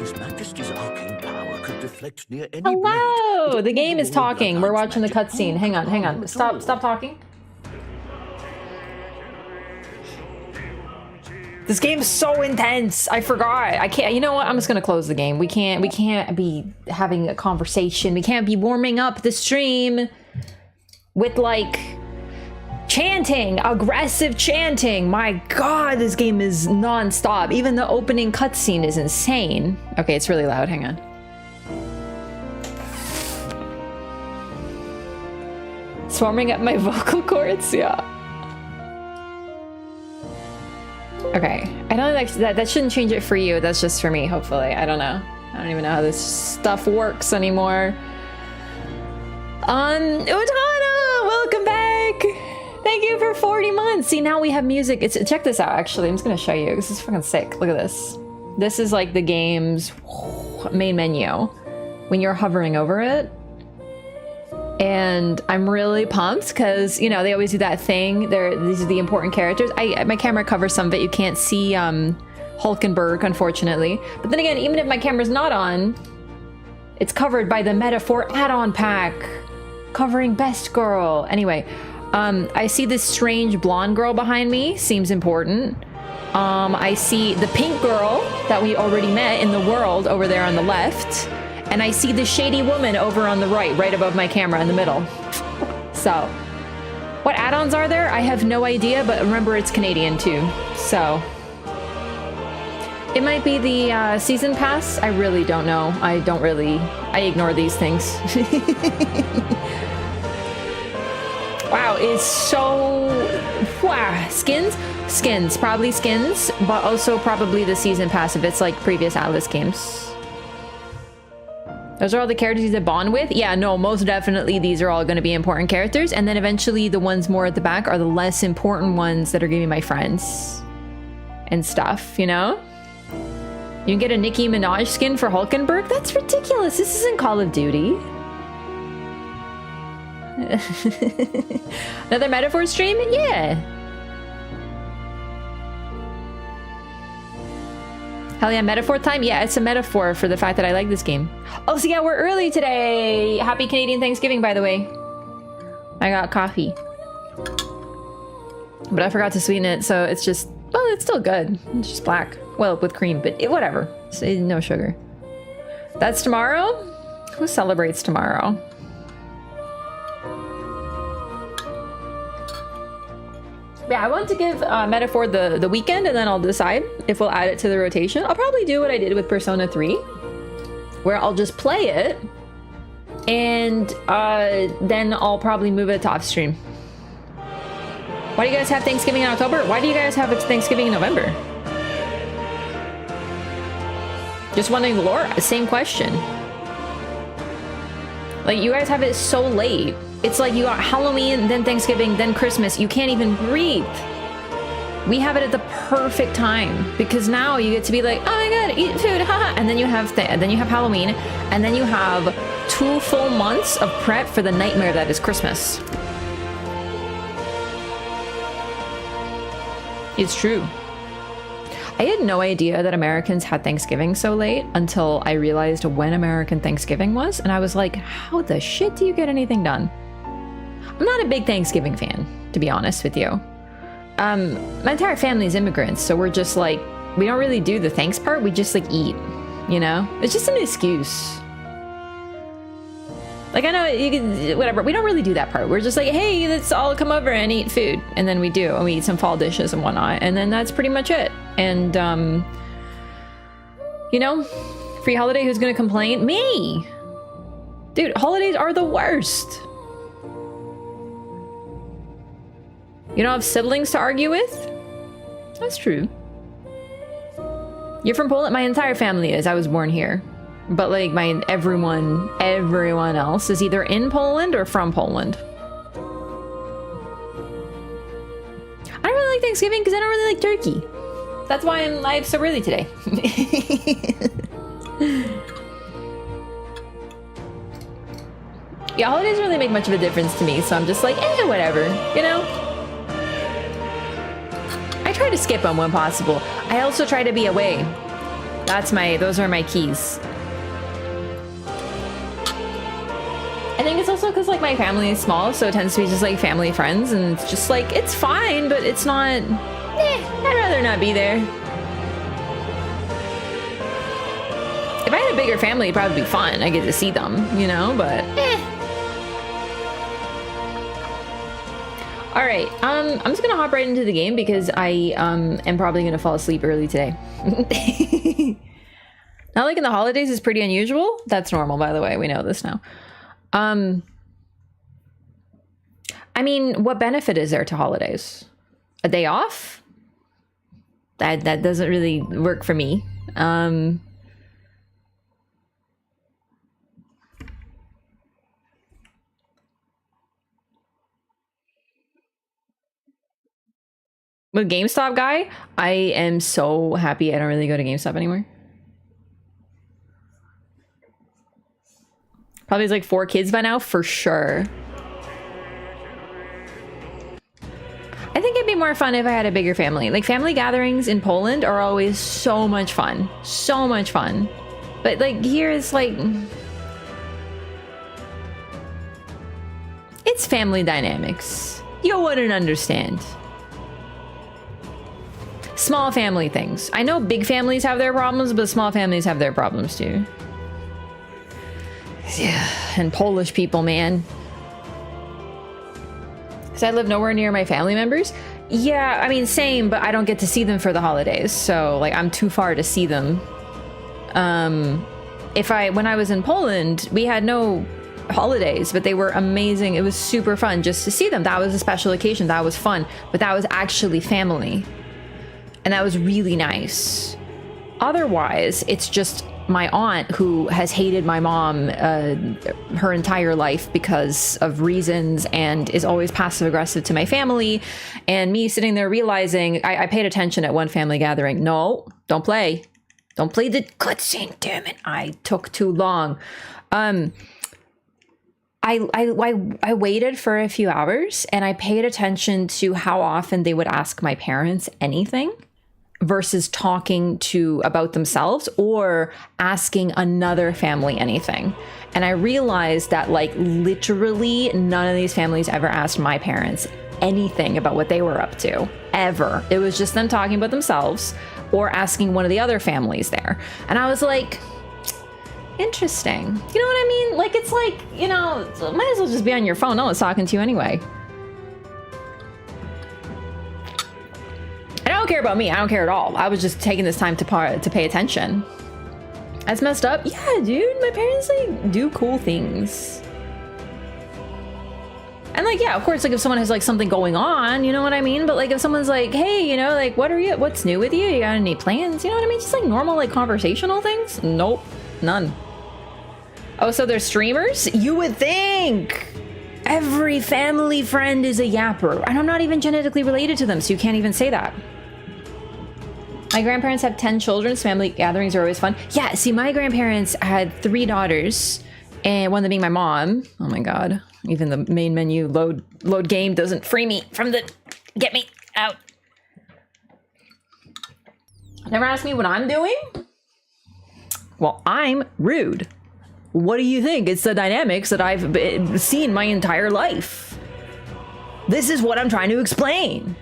His Majesty's arcane power could deflect near any Hello! blade. The game is talking. We're watching the cutscene. Hang on, hang on. Stop talking. This game's so intense. I forgot. I can't. You know what? I'm just gonna close the game. We can't be having a conversation. We can't be warming up the stream with like chanting, aggressive chanting. My God, this game is non-stop. Even the opening cutscene is insane. Okay, it's really loud. Hang on. It's warming up my vocal cords. Yeah. Okay, I don't like that shouldn't change it for you. That's just for me, hopefully. I don't know. I don't even know how this stuff works anymore. Utana, welcome back. Thank you for 40 months. See, now we have music. Check this out, actually. I'm just gonna show you. This is fucking sick. Look at this. This is like the game's main menu when you're hovering over it. And I'm really pumped because, you know, they always do that thing. These are the important characters. My camera covers some of it. You can't see Hulkenberg, unfortunately. But then again, even if my camera's not on, it's covered by the Metaphor add-on pack covering Best Girl. Anyway, I see this strange blonde girl behind me. Seems important. I see the pink girl that we already met in the world over there on the left. And I see the shady woman over on the right above my camera in the middle. So, what add-ons are there? I have no idea, but remember it's Canadian too. So, it might be the season pass. I really don't know. I ignore these things. Wow, it's so... Wow, skins? Skins, probably skins, but also probably the season pass if it's like previous Atlas games. Those are all the characters to bond with? Yeah, no, most definitely these are all going to be important characters. And then eventually the ones more at the back are the less important ones that are going to be my friends and stuff, you know? You can get a Nicki Minaj skin for Hulkenberg? That's ridiculous. This isn't Call of Duty. Another Metaphor stream? Yeah. Hell yeah, metaphor time? Yeah, it's a metaphor for the fact that I like this game. Oh, so yeah, we're early today. Happy Canadian Thanksgiving, by the way. I got coffee. But I forgot to sweeten it, so it's just... Well, it's still good. It's just black. Well, with cream, but whatever. No sugar. That's tomorrow? Who celebrates tomorrow? Yeah, I want to give Metaphor the weekend, and then I'll decide if we'll add it to the rotation. I'll probably do what I did with Persona 3, where I'll just play it, and then I'll probably move it to off stream. Why do you guys have Thanksgiving in October? Why do you guys have Thanksgiving in November? Just wondering the lore. Same question. Like, you guys have it so late. It's like you got Halloween, then Thanksgiving, then Christmas. You can't even breathe. We have it at the perfect time because now you get to be like, oh my god, eat food, haha. And then you have Halloween, and then you have 2 full months of prep for the nightmare that is Christmas. It's true. I had no idea that Americans had Thanksgiving so late until I realized when American Thanksgiving was, and I was like, how the shit do you get anything done? I'm not a big Thanksgiving fan, to be honest with you. My entire family is immigrants, so we're just like, we don't really do the thanks part, we just like eat, you know? It's just an excuse. Like, I know you can, whatever, we don't really do that part. We're just like, hey, let's all come over and eat food. And then we do, and we eat some fall dishes and whatnot, and then that's pretty much it. And, you know, free holiday, who's gonna complain? Me! Dude, holidays are the worst. You don't have siblings to argue with? That's true. You're from Poland? My entire family is. I was born here. But like everyone else is either in Poland or from Poland. I don't really like Thanksgiving because I don't really like turkey. That's why I'm live so early today. Yeah, holidays don't really make much of a difference to me, so I'm just like, whatever, you know? I try to skip them when possible. I also try to be away those are my keys. I think it's also because like my family is small, so it tends to be just like family friends, and it's just like it's fine, but it's not. I'd rather not be there. If I had a bigger family, it'd probably be fun. I get to see them, you know, but All right, I'm just gonna hop right into the game because I am probably gonna fall asleep early today. Not like in the holidays is pretty unusual. That's normal, by the way. We know this now. I mean, what benefit is there to holidays? A day off? That doesn't really work for me. With GameStop guy, I am so happy I don't really go to GameStop anymore. Probably has like 4 kids by now, for sure. I think it'd be more fun if I had a bigger family. Like, family gatherings in Poland are always so much fun. So much fun. But like, here it's like... it's family dynamics. You wouldn't understand. Small family things. I know big families have their problems, but small families have their problems too. Yeah, and Polish people, man. Because I live nowhere near my family members. Yeah, I mean, same, but I don't get to see them for the holidays. So, like, I'm too far to see them. When I was in Poland, we had no holidays, but they were amazing. It was super fun just to see them. That was a special occasion. That was fun. But that was actually family. And that was really nice. Otherwise, it's just my aunt who has hated my mom her entire life because of reasons and is always passive aggressive to my family. And me sitting there realizing I paid attention at one family gathering. No, don't play. Don't play the cutscene, damn it. I took too long. I waited for a few hours and I paid attention to how often they would ask my parents anything versus talking about themselves or asking another family anything. And I realized that, like, literally none of these families ever asked my parents anything about what they were up to, ever. It was just them talking about themselves or asking one of the other families there. And I was like, interesting. You know what I mean? Like, it's like, you know, might as well just be on your phone. No one's talking to you anyway. I don't care about me. I don't care at all. I was just taking this time to pay attention. That's messed up. Yeah, dude. My parents, like, do cool things. And, like, yeah, of course, like, if someone has, like, something going on, you know what I mean? But, like, if someone's like, hey, you know, like, what's new with you? You got any plans? You know what I mean? Just, like, normal, like, conversational things? Nope. None. Oh, so they're streamers? You would think. Every family friend is a yapper. And I'm not even genetically related to them, so you can't even say that. My grandparents have 10 children, so family gatherings are always fun. Yeah, see, my grandparents had 3 daughters, and one of them being my mom. Oh my god. Even the main menu load game doesn't free me from the... Get me out. Never ask me what I'm doing? Well, I'm rude. What do you think? It's the dynamics that I've seen my entire life. This is what I'm trying to explain.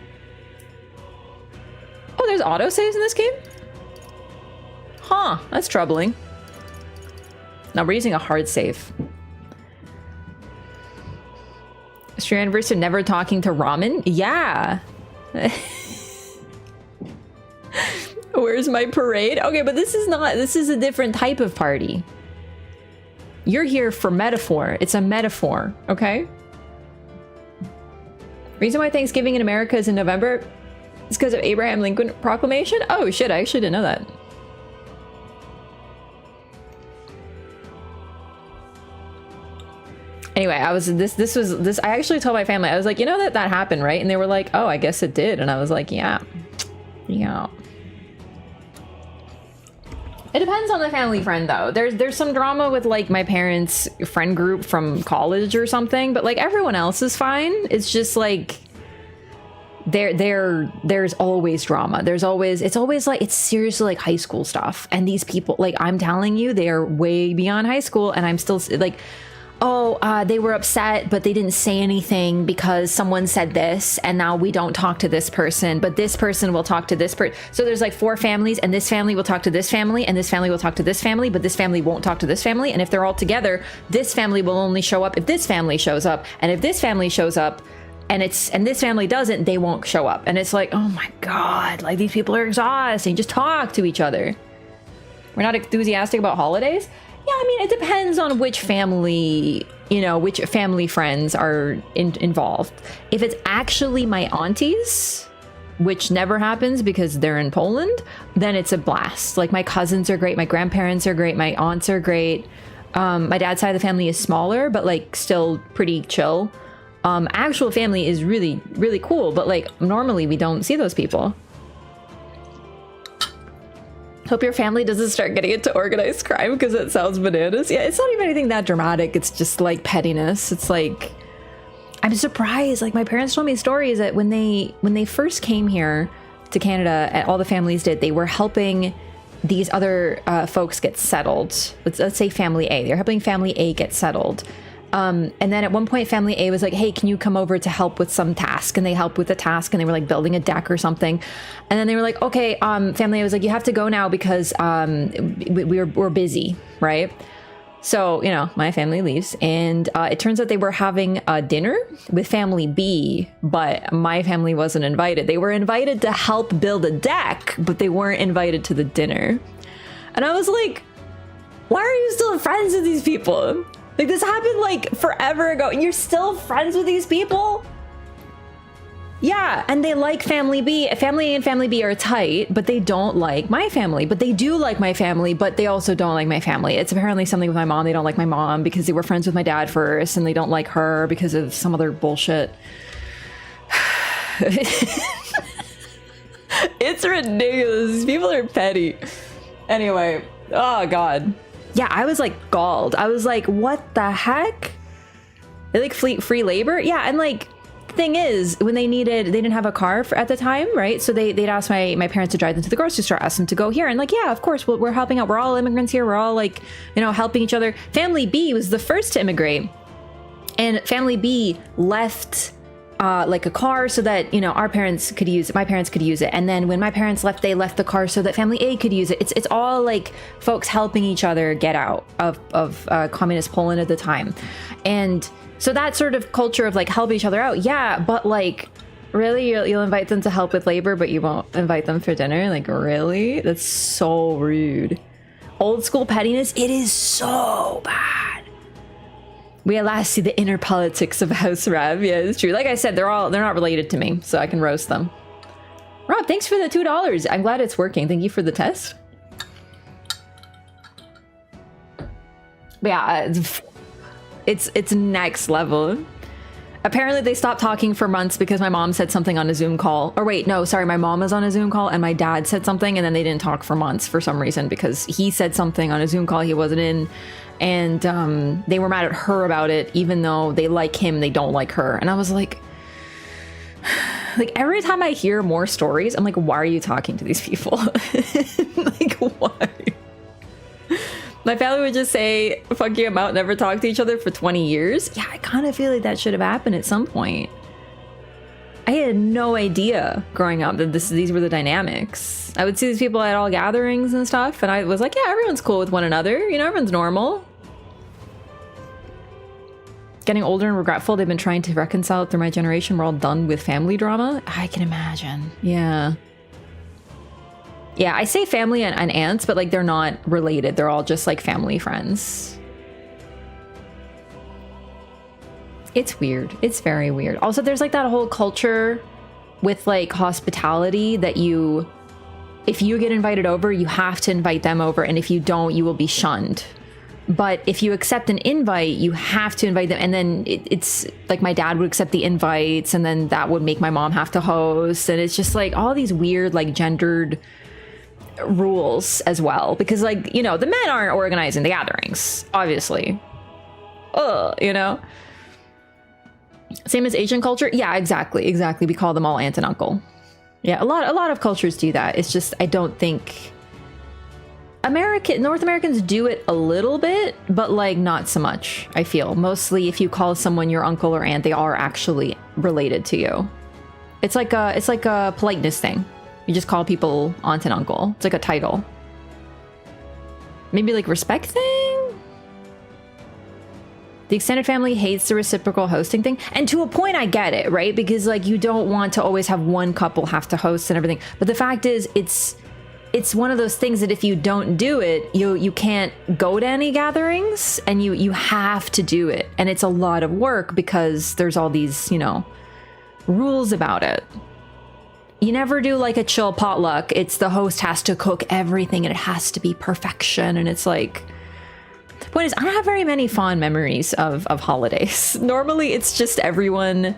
Oh, there's autosaves in this game? Huh, that's troubling. Now we're using a hard save. Is your anniversary never talking to ramen? Yeah. Where's my parade? Okay, but this is a different type of party. You're here for metaphor. It's a metaphor, okay? Reason why Thanksgiving in America is in November is because of Abraham Lincoln Proclamation? Oh shit, I actually didn't know that. Anyway, I actually told my family, I was like, you know that happened, right? And they were like, oh, I guess it did. And I was like, yeah. Yeah. It depends on the family friend, though. There's some drama with, like, my parents' friend group from college or something, but, like, everyone else is fine. It's just, like, there's always drama. It's always like, it's seriously like high school stuff. And these people, like, I'm telling you, they are way beyond high school, and I'm still like, they were upset, but they didn't say anything because someone said this, and now we don't talk to this person, but this person will talk to this person. So there's like 4 families, and this family will talk to this family, and this family will talk to this family, but this family won't talk to this family. And if they're all together, this family will only show up if this family shows up. And if this family shows up and this family doesn't, they won't show up. And it's like, oh my God, like, these people are exhausting. Just talk to each other. We're not enthusiastic about holidays. Yeah, I mean, it depends on which family, which family friends are involved. If it's actually my aunties, which never happens because they're in Poland, then it's a blast. Like, my cousins are great. My grandparents are great. My aunts are great. My dad's side of the family is smaller, but like still pretty chill. Actual family is really, really cool. But like, normally we don't see those people. Hope your family doesn't start getting into organized crime, because it sounds bananas. Yeah, it's not even anything that dramatic. It's just like pettiness. It's like, I'm surprised. Like, my parents told me stories that when they first came here to Canada, and all the families did, they were helping these other folks get settled. Let's say family A. They're helping family A get settled. And then at one point, family A was like, hey, can you come over to help with some task? And they helped with the task, and they were like building a deck or something. And then they were like, okay, family A was like, you have to go now because we're busy, right? So, my family leaves, and it turns out they were having a dinner with family B, but my family wasn't invited. They were invited to help build a deck, but they weren't invited to the dinner. And I was like, why are you still friends with these people? Like, this happened like forever ago, and you're still friends with these people? Yeah, and they like family B. Family A and family B are tight, but they don't like my family. But they do like my family, but they also don't like my family. It's apparently something with my mom. They don't like my mom because they were friends with my dad first, and they don't like her because of some other bullshit. It's ridiculous. These people are petty. Anyway, oh God. Yeah, I was like galled. I was like, what the heck? They like free labor? Yeah, and like, the thing is, when they didn't have a car at the time, right? So they'd ask my parents to drive them to the grocery store, ask them to go here. And like, yeah, of course, we're helping out. We're all immigrants here. We're all like, helping each other. Family B was the first to immigrate. And family B left like a car so that, my parents could use it. And then when my parents left, they left the car so that family A could use it. It's all like folks helping each other get out of communist Poland at the time. And so that sort of culture of like help each other out. Yeah. But like, really, you'll invite them to help with labor, but you won't invite them for dinner? Like, really? That's so rude. Old school pettiness. It is so bad. We at last see the inner politics of House Rev. Yeah, it's true. Like I said, they're not related to me, so I can roast them. Rob, thanks for the $2. I'm glad it's working. Thank you for the test. But yeah, it's next level. Apparently they stopped talking for months because my mom said something on a Zoom call. Or wait, no, sorry, my mom was on a Zoom call and my dad said something, and then they didn't talk for months for some reason because he said something on a Zoom call he wasn't in. And they were mad at her about it, even though they like him, they don't like her. And I was like every time I hear more stories, I'm like, why are you talking to these people? Like, why? My family would just say, fuck you, I'm out, never talk to each other for 20 years. Yeah, I kind of feel like that should have happened at some point. I had no idea growing up that these were the dynamics. I would see these people at all gatherings and stuff, and I was like, yeah, everyone's cool with one another. Everyone's normal. Getting older and regretful. They've been trying to reconcile it through my generation. We're all done with family drama. I can imagine. Yeah. Yeah, I say family and aunts, but like they're not related. They're all just like family friends. It's weird. It's very weird. Also, there's like that whole culture with like hospitality that if you get invited over, you have to invite them over. And if you don't, you will be shunned. But if you accept an invite, you have to invite them. And then it's like my dad would accept the invites, and then that would make my mom have to host. And it's just like all these weird, like gendered rules as well. Because like, the men aren't organizing the gatherings, obviously. Same as Asian culture? Yeah, exactly. We call them all aunt and uncle. Yeah, a lot of cultures do that. It's just I don't think North Americans do it a little bit, but like not so much, I feel. Mostly if you call someone your uncle or aunt, they are actually related to you. It's like a politeness thing. You just call people aunt and uncle. It's like a title. Maybe like respect thing? The extended family hates the reciprocal hosting thing. And to a point, I get it, right? Because like you don't want to always have one couple have to host and everything. But the fact is, it's one of those things that if you don't do it, you can't go to any gatherings, and you have to do it. And it's a lot of work because there's all these, you know, rules about it. You never do like a chill potluck. It's the host has to cook everything and it has to be perfection. And it's like, the point is, I don't have very many fond memories of holidays. Normally it's just everyone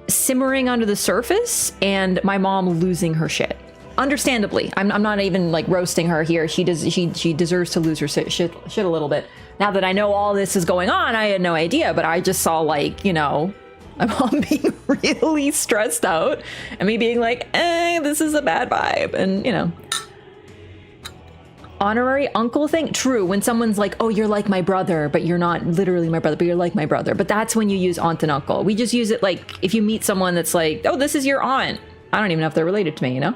simmering under the surface and my mom losing her shit. Understandably, I'm not even like roasting her here. She deserves to lose her shit a little bit. Now that I know all this is going on, I had no idea, but I just saw like, you know, my mom being really stressed out and me being like, this is a bad vibe. And, you know, honorary uncle thing. True. When someone's like, oh, you're like my brother, but you're not literally my brother, but you're like my brother. But that's when you use aunt and uncle. We just use it like if you meet someone that's like, oh, this is your aunt. I don't even know if they're related to me, you know?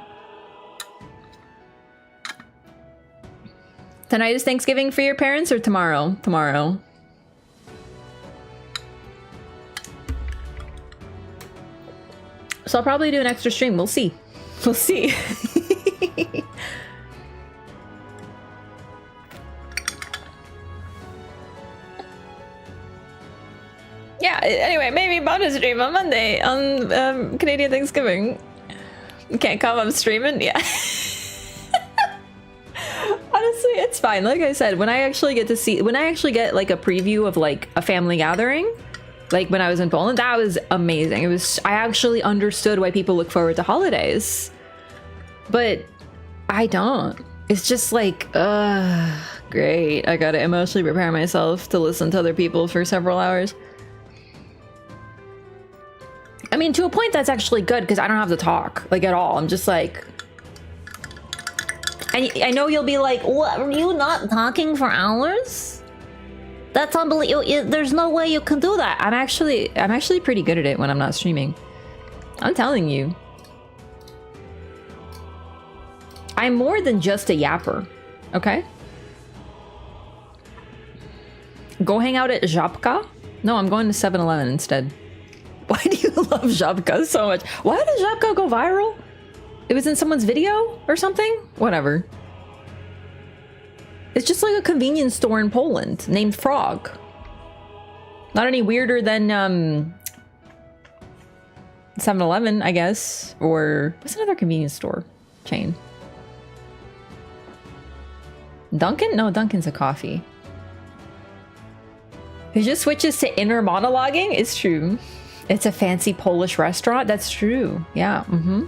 Tonight is Thanksgiving for your parents or tomorrow? Tomorrow. So I'll probably do an extra stream. We'll see. We'll see. Yeah, anyway, maybe bonus stream on Monday on Canadian Thanksgiving. Can't come, I'm streaming? Yeah. Honestly, it's fine. Like I said, when I actually get like a preview of like a family gathering, like when I was in Poland, that was amazing. I actually understood why people look forward to holidays, but I don't. It's just like, great. I gotta emotionally prepare myself to listen to other people for several hours. I mean, to a point that's actually good because I don't have to talk like at all. I'm just like, and I know you'll be like, what, are you not talking for hours? That's unbelievable. There's no way you can do that. I'm actually pretty good at it when I'm not streaming. I'm telling you. I'm more than just a yapper, okay? Go hang out at Żabka? No, I'm going to 7-Eleven instead. Why do you love Żabka so much? Why did Żabka go viral? It was in someone's video or something? Whatever. It's just like a convenience store in Poland named Frog. Not any weirder than 7-Eleven, I guess. Or what's another convenience store chain? Dunkin'? No, Dunkin's a coffee. It just switches to inner monologuing? It's true. It's a fancy Polish restaurant? That's true. Yeah. Mm-hmm.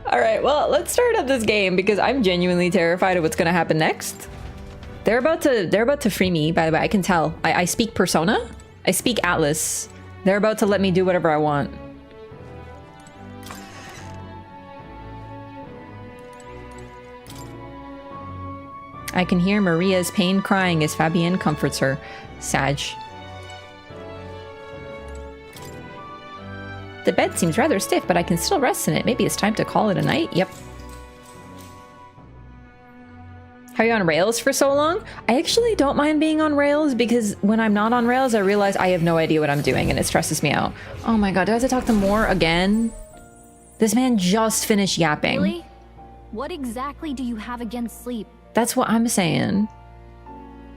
All right, well, let's start up this game because I'm genuinely terrified of what's going to happen next. They're about to free me, by the way. I can tell. I speak Persona. I speak Atlas. They're about to let me do whatever I want. I can hear Maria's pain crying as Fabienne comforts her. Sag. The bed seems rather stiff, but I can still rest in it. Maybe it's time to call it a night. Yep. Are you on rails for so long? I actually don't mind being on rails because when I'm not on rails, I realize I have no idea what I'm doing and it stresses me out. Oh my god, do I have to talk to more again? This man just finished yapping. Really? What exactly do you have against sleep? That's what I'm saying.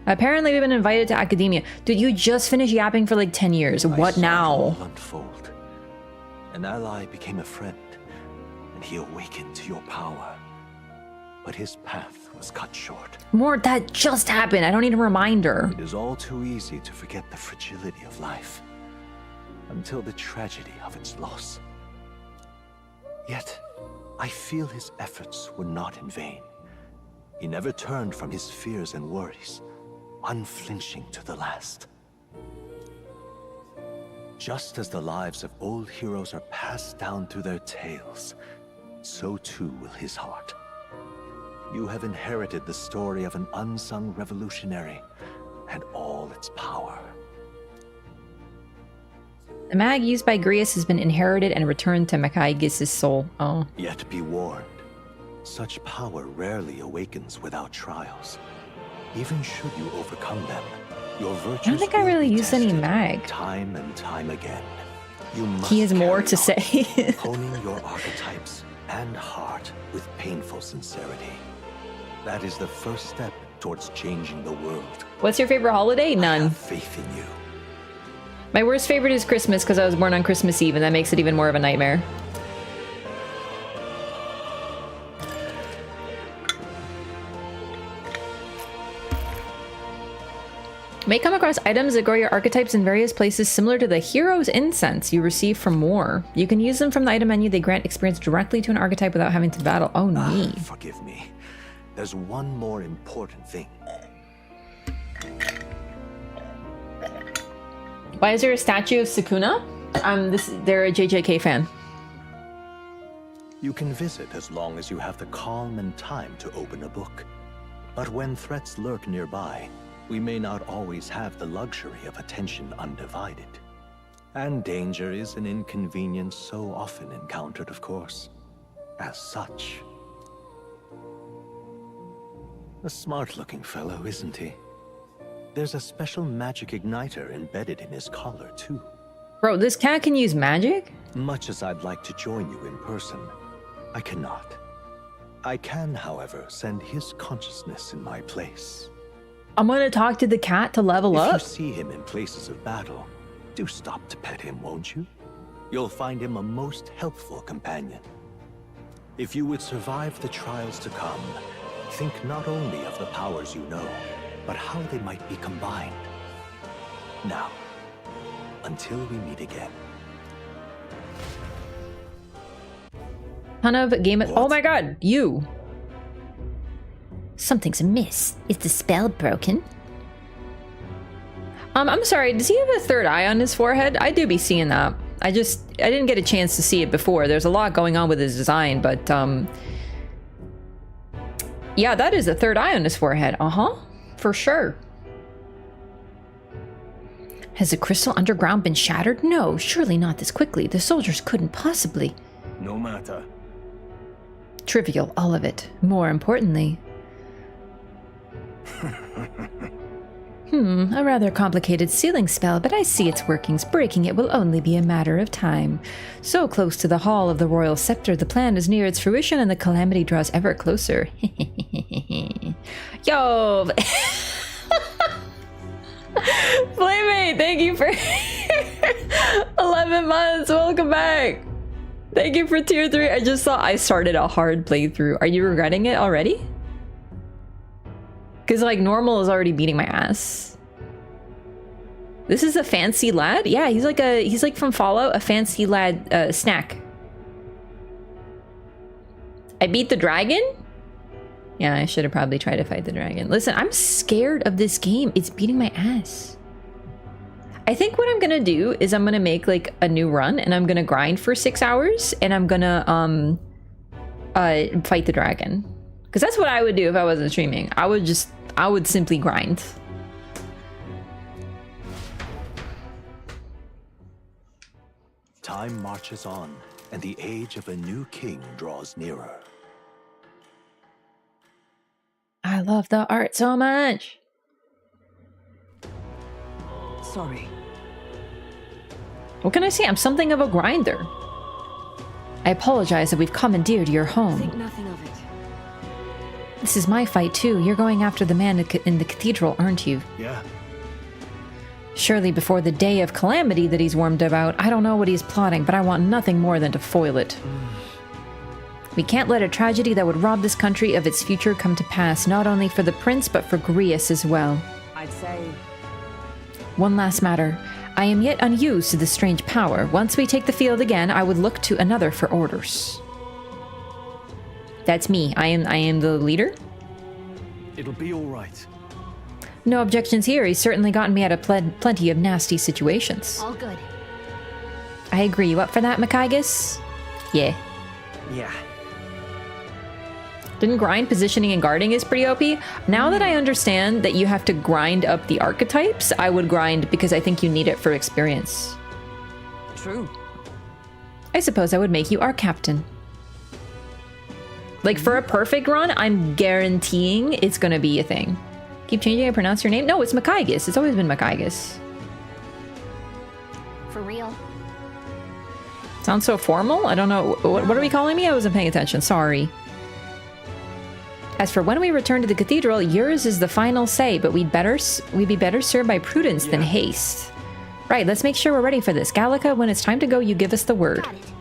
Apparently we've been invited to academia. Dude, you just finished yapping for like 10 years. What now? Unfold. An ally became a friend, and he awakened to your power. But his path was cut short. More, that just happened. I don't need a reminder. It is all too easy to forget the fragility of life, until the tragedy of its loss. Yet, I feel his efforts were not in vain. He never turned from his fears and worries, unflinching to the last. Just as the lives of old heroes are passed down through their tales, so too will his heart. You have inherited the story of an unsung revolutionary and all its power. The mag used by Grius has been inherited and returned to Machaeus' soul. Oh. Yet be warned, such power rarely awakens without trials. Even should you overcome them, your virtues I don't think I really used any mag. Time and time again. You must He has more carry to on, say. honing your archetypes and heart with painful sincerity. That is the first step towards changing the world. What's your favorite holiday? I None. have faith in you. My worst favorite is Christmas because I was born on Christmas Eve, and that makes it even more of a nightmare. May come across items that grow your archetypes in various places similar to the hero's incense you receive from war. You can use them from the item menu. They grant experience directly to an archetype without having to battle. Oh, neat. Forgive me. There's one more important thing. Why is there a statue of Sukuna? They're a JJK fan. You can visit as long as you have the calm and time to open a book. But when threats lurk nearby, we may not always have the luxury of attention undivided. And danger is an inconvenience so often encountered, of course. As such. A smart-looking fellow, isn't he? There's a special magic igniter embedded in his collar, too. Bro, this cat can use magic? Much as I'd like to join you in person, I cannot. I can, however, send his consciousness in my place. I'm gonna talk to the cat to level If up? you see him in places of battle, do stop to pet him, won't you? You'll find him a most helpful companion. If you would survive the trials to come, think not only of the powers you know, but how they might be combined. Now, until we meet again. Ton of game. What? Oh my god, you. Something's amiss. Is the spell broken? I'm sorry, does he have a third eye on his forehead? I do be seeing that. I didn't get a chance to see it before. There's a lot going on with his design, but yeah, that is a third eye on his forehead. For sure. Has the crystal underground been shattered? No, surely not this quickly. The soldiers couldn't possibly. No matter. Trivial, all of it. More importantly. A rather complicated sealing spell, but I see its workings. Breaking it will only be a matter of time. So close to the Hall of the Royal Scepter, the plan is near its fruition and the calamity draws ever closer. Yo! Playmate, thank you for 11 months. Welcome back. Thank you for tier 3. I just saw I started a hard playthrough. Are you regretting it already? Because, like, normal is already beating my ass. This is a fancy lad? Yeah, he's like from Fallout, a fancy lad snack. I beat the dragon? Yeah, I should have probably tried to fight the dragon. Listen, I'm scared of this game. It's beating my ass. I think what I'm gonna do is I'm gonna make, like, a new run, and I'm gonna grind for 6 hours, and I'm gonna, fight the dragon. Because that's what I would do if I wasn't streaming. I would simply grind. Time marches on, and the age of a new king draws nearer. I love the art so much. Sorry. What can I say? I'm something of a grinder. I apologize that we've commandeered your home. Think nothing of it. This is my fight too. You're going after the man in the cathedral, aren't you? Yeah. Surely before the day of calamity that he's wormed about. I don't know what he's plotting, but I want nothing more than to foil it. We can't let a tragedy that would rob this country of its future come to pass, not only for the prince, but for Grius as well. I'd say... One last matter. I am yet unused to this strange power. Once we take the field again, I would look to another for orders. That's me. I am the leader. It'll be all right. No objections here. He's certainly gotten me out of plenty of nasty situations. All good. I agree. You up for that, Makaigus? Yeah. Yeah. Didn't grind positioning and guarding is pretty OP. Now that I understand that you have to grind up the archetypes, I would grind because I think you need it for experience. True. I suppose I would make you our captain. Like, for a perfect run, I'm guaranteeing it's gonna be a thing. Keep changing how I pronounce your name? No, it's Makaigus. It's always been Makaigus. For real. Sounds so formal? I don't know. What are we calling me? I wasn't paying attention. Sorry. As for when we return to the cathedral, yours is the final say, but we'd be better served by prudence than haste. Right, let's make sure we're ready for this. Gallica, when it's time to go, you give us the word. Got it.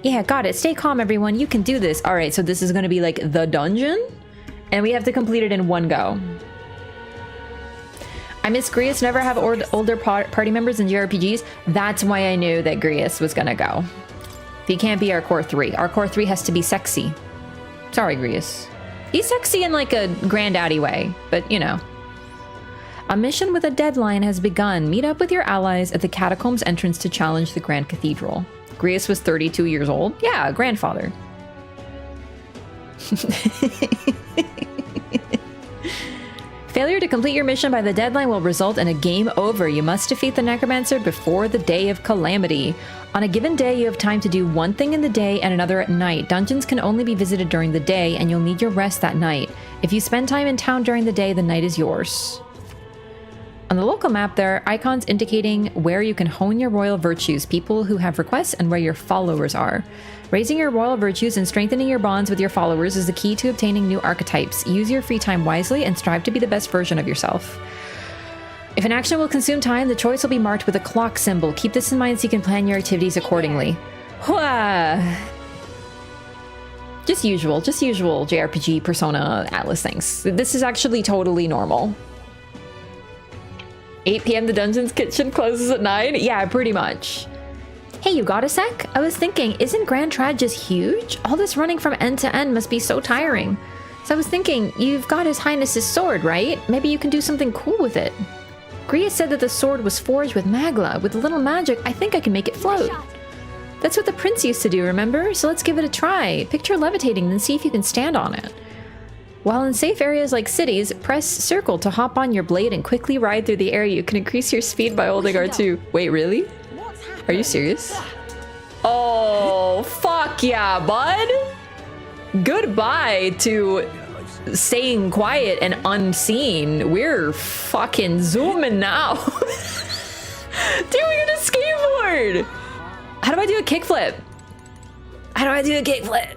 Yeah, got it. Stay calm, everyone. You can do this. All right, so this is going to be like the dungeon, and we have to complete it in one go. I miss Grius. Never have older party members in JRPGs. That's why I knew that Grius was going to go. He can't be our core 3. Our core 3 has to be sexy. Sorry, Grius. He's sexy in like a granddaddy way, but you know. A mission with a deadline has begun. Meet up with your allies at the catacombs entrance to challenge the Grand Cathedral. Grius was 32 years old. Yeah, grandfather. Failure to complete your mission by the deadline will result in a game over. You must defeat the Necromancer before the Day of Calamity. On a given day, you have time to do one thing in the day and another at night. Dungeons can only be visited during the day, and you'll need your rest that night. If you spend time in town during the day, the night is yours. On the local map, there are icons indicating where you can hone your royal virtues, people who have requests, and where your followers are. Raising your royal virtues and strengthening your bonds with your followers is the key to obtaining new archetypes. Use your free time wisely and strive to be the best version of yourself. If an action will consume time, the choice will be marked with a clock symbol. Keep this in mind so you can plan your activities accordingly. Hwah! Just usual JRPG Persona Atlas things. This is actually totally normal. 8 p.m. the dungeon's kitchen closes at 9? Yeah, pretty much. Hey, you got a sec? I was thinking, isn't Grand Trad just huge? All this running from end to end must be so tiring. So I was thinking, you've got His Highness's sword, right? Maybe you can do something cool with it. Grius said that the sword was forged with magla. With a little magic, I think I can make it float. That's what the prince used to do, remember? So let's give it a try. Picture levitating, then see if you can stand on it. While in safe areas like cities, press circle to hop on your blade and quickly ride through the air. You can increase your speed by holding R2. Wait, really? Are you serious? Oh, fuck yeah, bud! Goodbye to staying quiet and unseen. We're fucking zooming now. Doing a skateboard! How do I do a kickflip? How do I do a kickflip?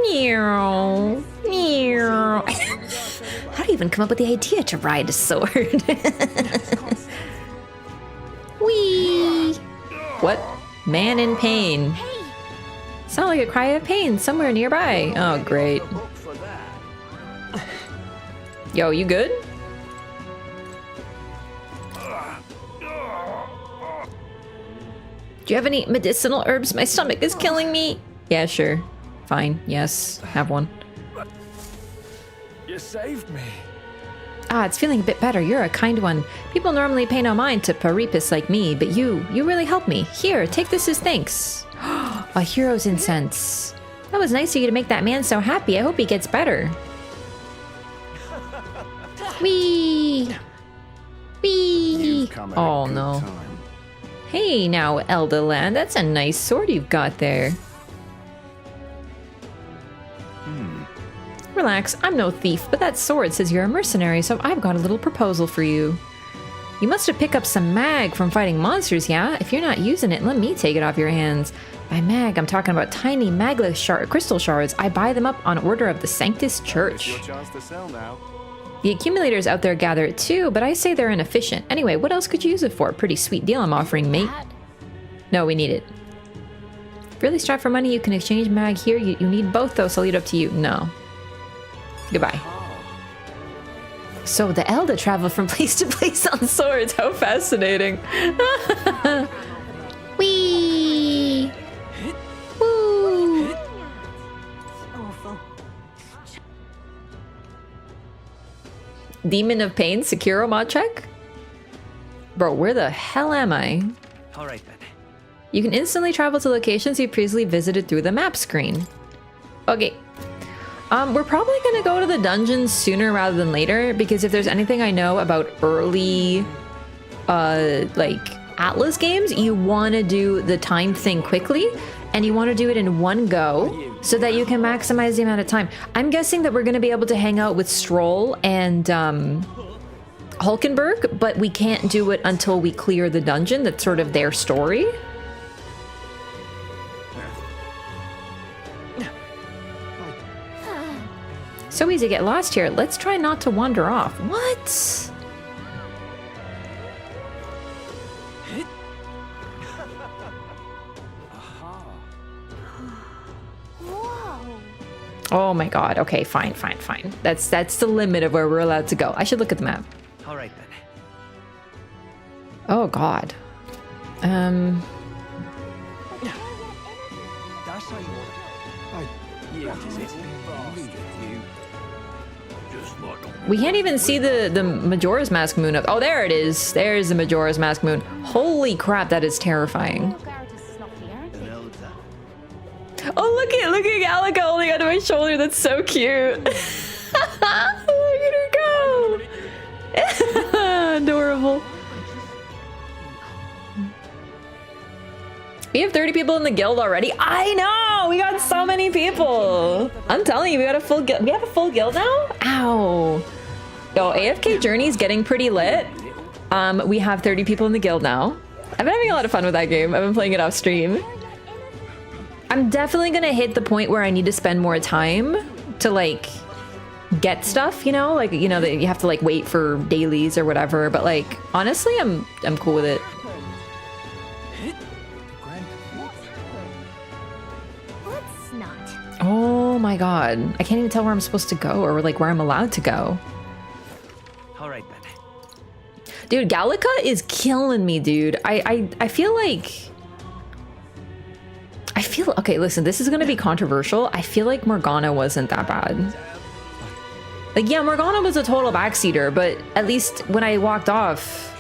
Meow. Meow. How do you even come up with the idea to ride a sword? Whee! What? Man in pain. Sound like a cry of pain somewhere nearby. Oh, great. Yo, you good? Do you have any medicinal herbs? My stomach is killing me. Yeah, sure. Fine. Yes. Have one. You saved me. Ah, it's feeling a bit better. You're a kind one. People normally pay no mind to Paripus like me, but you really helped me. Here, take this as thanks. A hero's incense. That was nice of you to make that man so happy. I hope he gets better. Whee! Whee! Oh no. Hey now, Eldaland, that's a nice sword you've got there. Relax, I'm no thief, but that sword says you're a mercenary, so I've got a little proposal for you. You must have picked up some mag from fighting monsters, yeah? If you're not using it, let me take it off your hands. By mag, I'm talking about tiny magla crystal shards. I buy them up on order of the Sanctus Church. Your chance to sell now. The accumulators out there gather it too, but I say they're inefficient. Anyway, what else could you use it for? Pretty sweet deal I'm offering, mate. No, we need it. Really strive for money, you can exchange mag here. You need both though, so I'll leave it up to you. No. Goodbye. So the Elda travel from place to place on swords. How fascinating. Whee! Woo! Demon of Pain, Sekiro mod check? Bro, where the hell am I? All right then. You can instantly travel to locations you previously visited through the map screen. Okay. We're probably gonna go to the dungeons sooner rather than later, because if there's anything I know about early, like, Atlas games, you want to do the time thing quickly, and you want to do it in one go, so that you can maximize the amount of time. I'm guessing that we're gonna be able to hang out with Stroll and, Hulkenberg, but we can't do it until we clear the dungeon. That's sort of their story. So easy to get lost here. Let's try not to wander off. What? Oh my god. Okay, fine. That's the limit of where we're allowed to go. I should look at the map. All right then. Oh god. That's how you want it. You We can't even see the Majora's Mask moon up. Oh, there it is. There's the Majora's Mask moon. Holy crap, that is terrifying. Oh, look at Alika holding onto my shoulder. That's so cute. Look at her go. Adorable. We have 30 people in the guild already. I know. We got so many people. I'm telling you, we got a full guild. We have a full guild now. Ow. Yo, AFK Journey's getting pretty lit. We have 30 people in the guild now. I've been having a lot of fun with that game. I've been playing it off stream. I'm definitely gonna hit the point where I need to spend more time to like get stuff, you know, like, you know, that you have to like wait for dailies or whatever. But like, honestly, I'm cool with it. Let's not. Oh my god, I can't even tell where I'm supposed to go or like where I'm allowed to go. All right then. Dude, Gallica is killing me, dude. I feel like... Okay, listen, this is gonna be controversial. I feel like Morgana wasn't that bad. Like, yeah, Morgana was a total backseater, but at least when I walked off,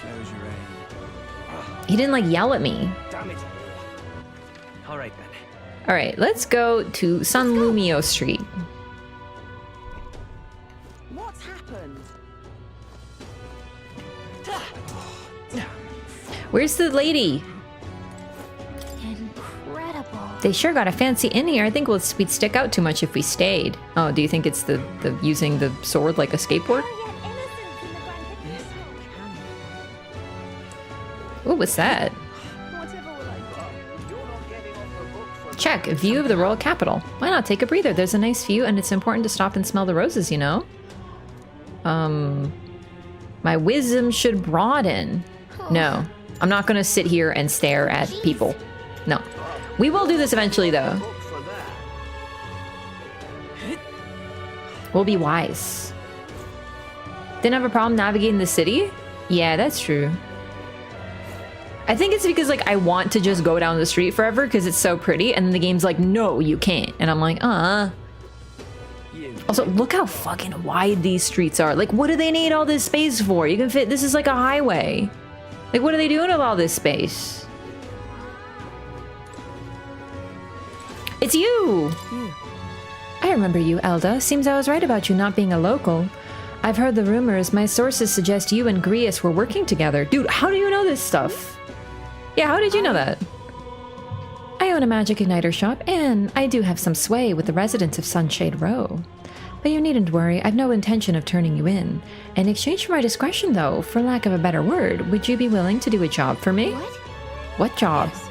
he didn't, like, yell at me. Damn it. All right then. All right, let's go to San Lumio Street. What's happened? Where's the lady? Incredible. They sure got a fancy inn here. I think we'd stick out too much if we stayed. Oh, do you think it's the using the sword like a skateboard? Ooh, what's that? Check, view of the royal capital. Why not take a breather? There's a nice view and it's important to stop and smell the roses, you know? My wisdom should broaden. No, I'm not gonna sit here and stare at people. No. We will do this eventually, though. We'll be wise. Didn't have a problem navigating the city? Yeah, that's true. I think it's because, like, I want to just go down the street forever because it's so pretty, and then the game's like, no, you can't. And I'm like, Also, look how fucking wide these streets are. Like, what do they need all this space for? You can fit... This is like a highway. Like, what are they doing with all this space? It's you! I remember you, Elda. Seems I was right about you not being a local. I've heard the rumors. My sources suggest you and Grius were working together. Dude, how do you know this stuff? Yeah, how did you know that? I own a magic igniter shop, and I do have some sway with the residents of Sunshade Row. But you needn't worry, I've no intention of turning you in. In exchange for my discretion, though, for lack of a better word, would you be willing to do a job for me? What job? Yes.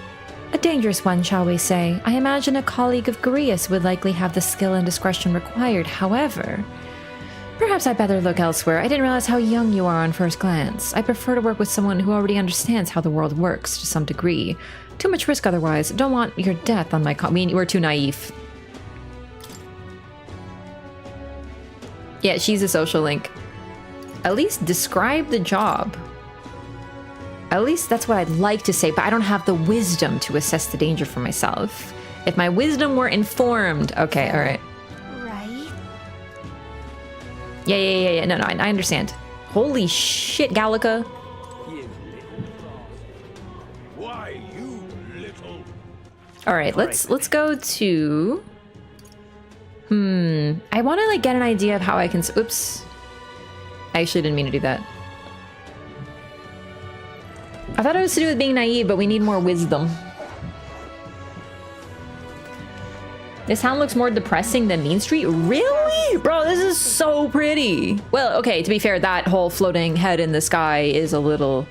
A dangerous one, shall we say. I imagine a colleague of Grius would likely have the skill and discretion required. However, perhaps I'd better look elsewhere. I didn't realize how young you are on first glance. I prefer to work with someone who already understands how the world works to some degree. Too much risk otherwise. Don't want your death on my we're too naive. Yeah, she's a social link. At least describe the job. At least that's what I'd like to say, but I don't have the wisdom to assess the danger for myself. If my wisdom were informed... Okay, alright. Right? Yeah. No, I understand. Holy shit, Gallica. Why, you little... All right, let's go to... I want to like get an idea of how I can... Oops. I actually didn't mean to do that. I thought it was to do with being naive, but we need more wisdom. This town looks more depressing than Mean Street. Really? Bro, this is so pretty. Well, okay, to be fair, that whole floating head in the sky is a little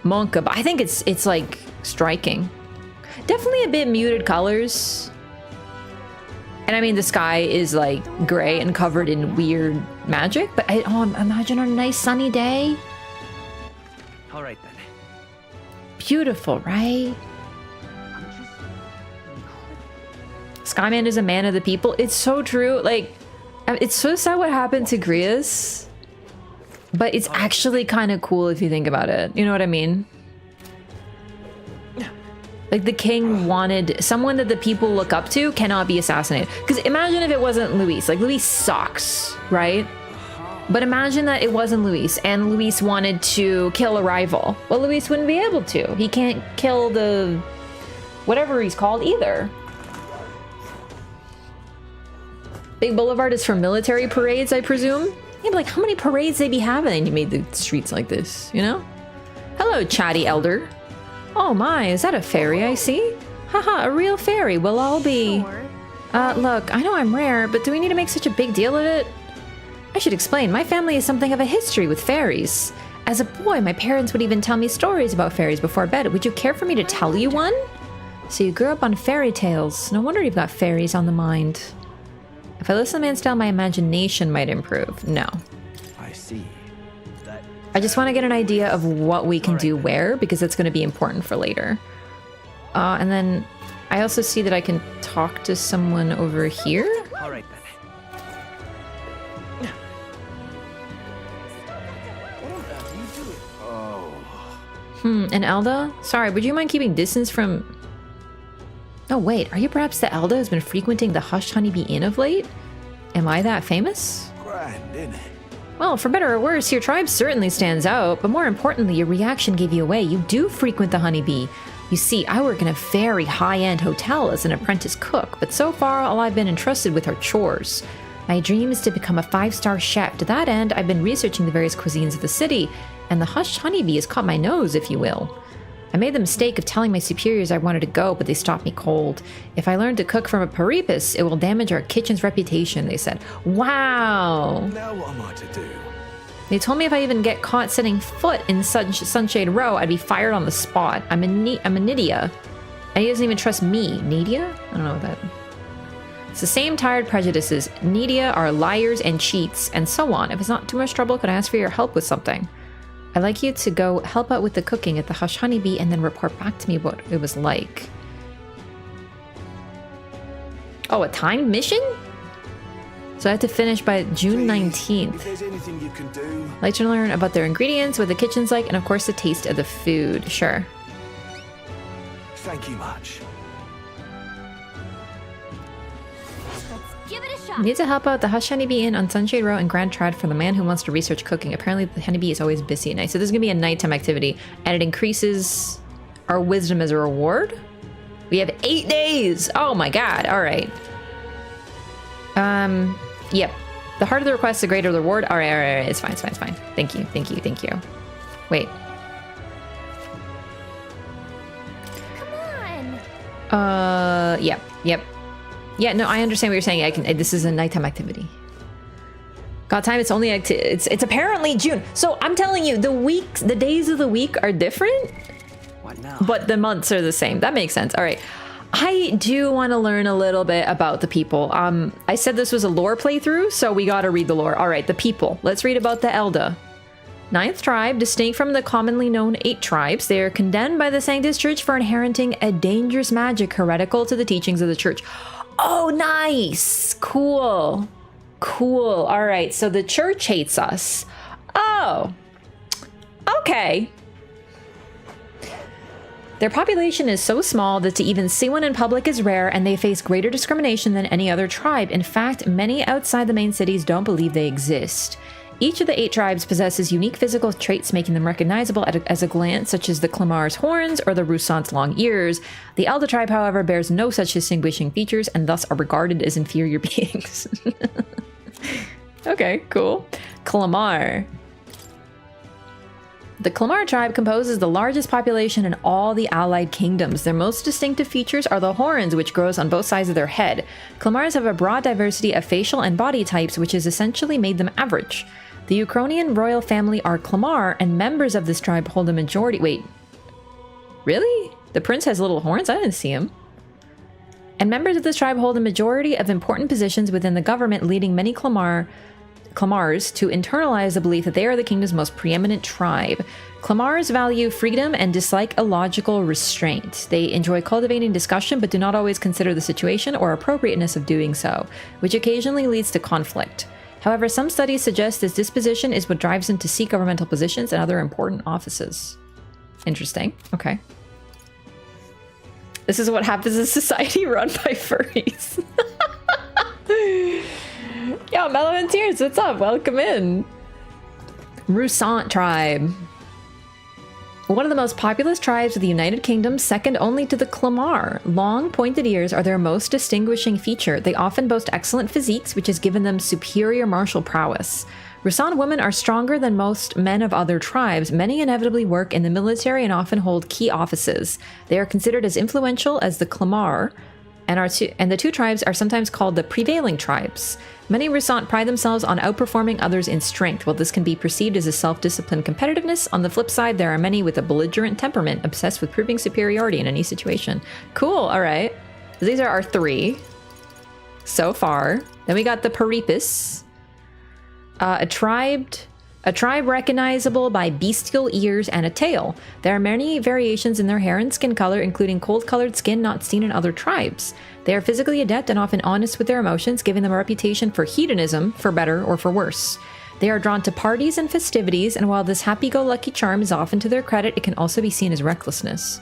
monka, but I think it's like striking. Definitely a bit muted colors. And I mean, the sky is like gray and covered in weird magic, but imagine on a nice sunny day. All right then. Beautiful, right? Skyman is a man of the people. It's so true. Like, it's so sad what happened to Grius, but it's actually kind of cool if you think about it. You know what I mean? Like, the king wanted someone that the people look up to cannot be assassinated. Because imagine if it wasn't Luis. Like, Luis sucks, right? But imagine that it wasn't Luis, and Luis wanted to kill a rival. Well, Luis wouldn't be able to. He can't kill the... whatever he's called either. Big Boulevard is for military parades, I presume? Yeah, but like, how many parades they be having? You made the streets like this, you know? Hello, chatty elder. Oh my, is that a fairy I see? Haha, a real fairy. We'll all be... Look, I know I'm rare, but do we need to make such a big deal of it? I should explain, my family has something of a history with fairies. As a boy, my parents would even tell me stories about fairies before bed. Would you care for me to tell you one? So you grew up on fairy tales. No wonder you've got fairies on the mind. If I listen to man's style, my imagination might improve. No. I see. I just want to get an idea of what we can do where, because it's going to be important for later. And then I also see that I can talk to someone over here. All right then. And Elda? Sorry, would you mind keeping distance from... Oh wait, are you perhaps the Elda who's been frequenting the Hushed Honeybee Inn of late? Am I that famous? Grand, innit? Well, for better or worse, your tribe certainly stands out, but more importantly, your reaction gave you away. You do frequent the Honeybee. You see, I work in a very high-end hotel as an apprentice cook, but so far all I've been entrusted with are chores. My dream is to become a 5-star chef. To that end, I've been researching the various cuisines of the city, and the Hushed Honeybee has caught my nose, if you will. I made the mistake of telling my superiors I wanted to go, but they stopped me cold. If I learn to cook from a Paripus, it will damage our kitchen's reputation, they said. Wow! Now what am I to do? They told me if I even get caught setting foot in Sunshade Row, I'd be fired on the spot. I'm a Nydia. And he doesn't even trust me. Nydia? I don't know what that... It's the same tired prejudices. Nydia are liars and cheats, and so on. If it's not too much trouble, could I ask for your help with something? I'd like you to go help out with the cooking at the Hushed Honeybee and then report back to me what it was like. Oh, a timed mission? So I have to finish by June 19th. If there's anything you can do... I'd like to learn about their ingredients, what the kitchen's like, and of course the taste of the food. Sure. Thank you much. Let's give it a shot. Need to help out the Hushed Honeybee Inn on Sunshade Row and Grand Trad for the man who wants to research cooking. Apparently the honeybee is always busy at night. So this is going to be a nighttime activity, and it increases our wisdom as a reward. We have 8 days. Oh my god. All right. Yep. The harder the request, the greater the reward. All right. It's fine. Thank you. Wait. Come on. Yep. Yeah, no, I understand what you're saying. This is a nighttime activity. God time, it's only it's apparently June. So I'm telling you, the days of the week are different, What now? but the months are the same. That makes sense. All right. I do want to learn a little bit about the people. I said this was a lore playthrough, so we got to read the lore. All right, the people. Let's read about the Elda. 9th tribe, distinct from the commonly known 8 tribes, they are condemned by the Sanctus Church for inheriting a dangerous magic heretical to the teachings of the church. Oh, nice. Cool. All right, so the church hates us. Oh, okay. Their population is so small that to even see one in public is rare, and they face greater discrimination than any other tribe. In fact, many outside the main cities don't believe they exist. Each of the 8 tribes possesses unique physical traits making them recognizable as a glance, such as the Clamar's horns or the Rusant's long ears. The Elder tribe, however, bears no such distinguishing features and thus are regarded as inferior beings. Okay, cool. Clamar. The Clamar tribe composes the largest population in all the allied kingdoms. Their most distinctive features are the horns, which grows on both sides of their head. Clamars have a broad diversity of facial and body types, which has essentially made them average. The Ukrainian royal family are Clamar, and members of this tribe hold a majority— Wait. Really? The prince has little horns? I didn't see him. And members of this tribe hold a majority of important positions within the government, leading many Clamars to internalize the belief that they are the kingdom's most preeminent tribe. Clamars value freedom and dislike illogical restraint. They enjoy cultivating discussion but do not always consider the situation or appropriateness of doing so, which occasionally leads to conflict. However, some studies suggest this disposition is what drives them to seek governmental positions and other important offices. Interesting. Okay. This is what happens in society run by furries. Yo, Mellow and Tears, what's up? Welcome in. Rusant tribe. One of the most populous tribes of the United Kingdom, second only to the Clamar. Long, pointed ears are their most distinguishing feature. They often boast excellent physiques, which has given them superior martial prowess. Rusant women are stronger than most men of other tribes. Many inevitably work in the military and often hold key offices. They are considered as influential as the Clamar, and the 2 tribes are sometimes called the prevailing tribes. Many Rusant pride themselves on outperforming others in strength. While this can be perceived as a self-disciplined competitiveness, on the flip side, there are many with a belligerent temperament, obsessed with proving superiority in any situation. Cool, all right. These are our 3 so far. Then we got the Peripus, a tribe recognizable by bestial ears and a tail. There are many variations in their hair and skin color, including cold-colored skin not seen in other tribes. They are physically adept and often honest with their emotions, giving them a reputation for hedonism, for better or for worse. They are drawn to parties and festivities, and while this happy-go-lucky charm is often to their credit, it can also be seen as recklessness.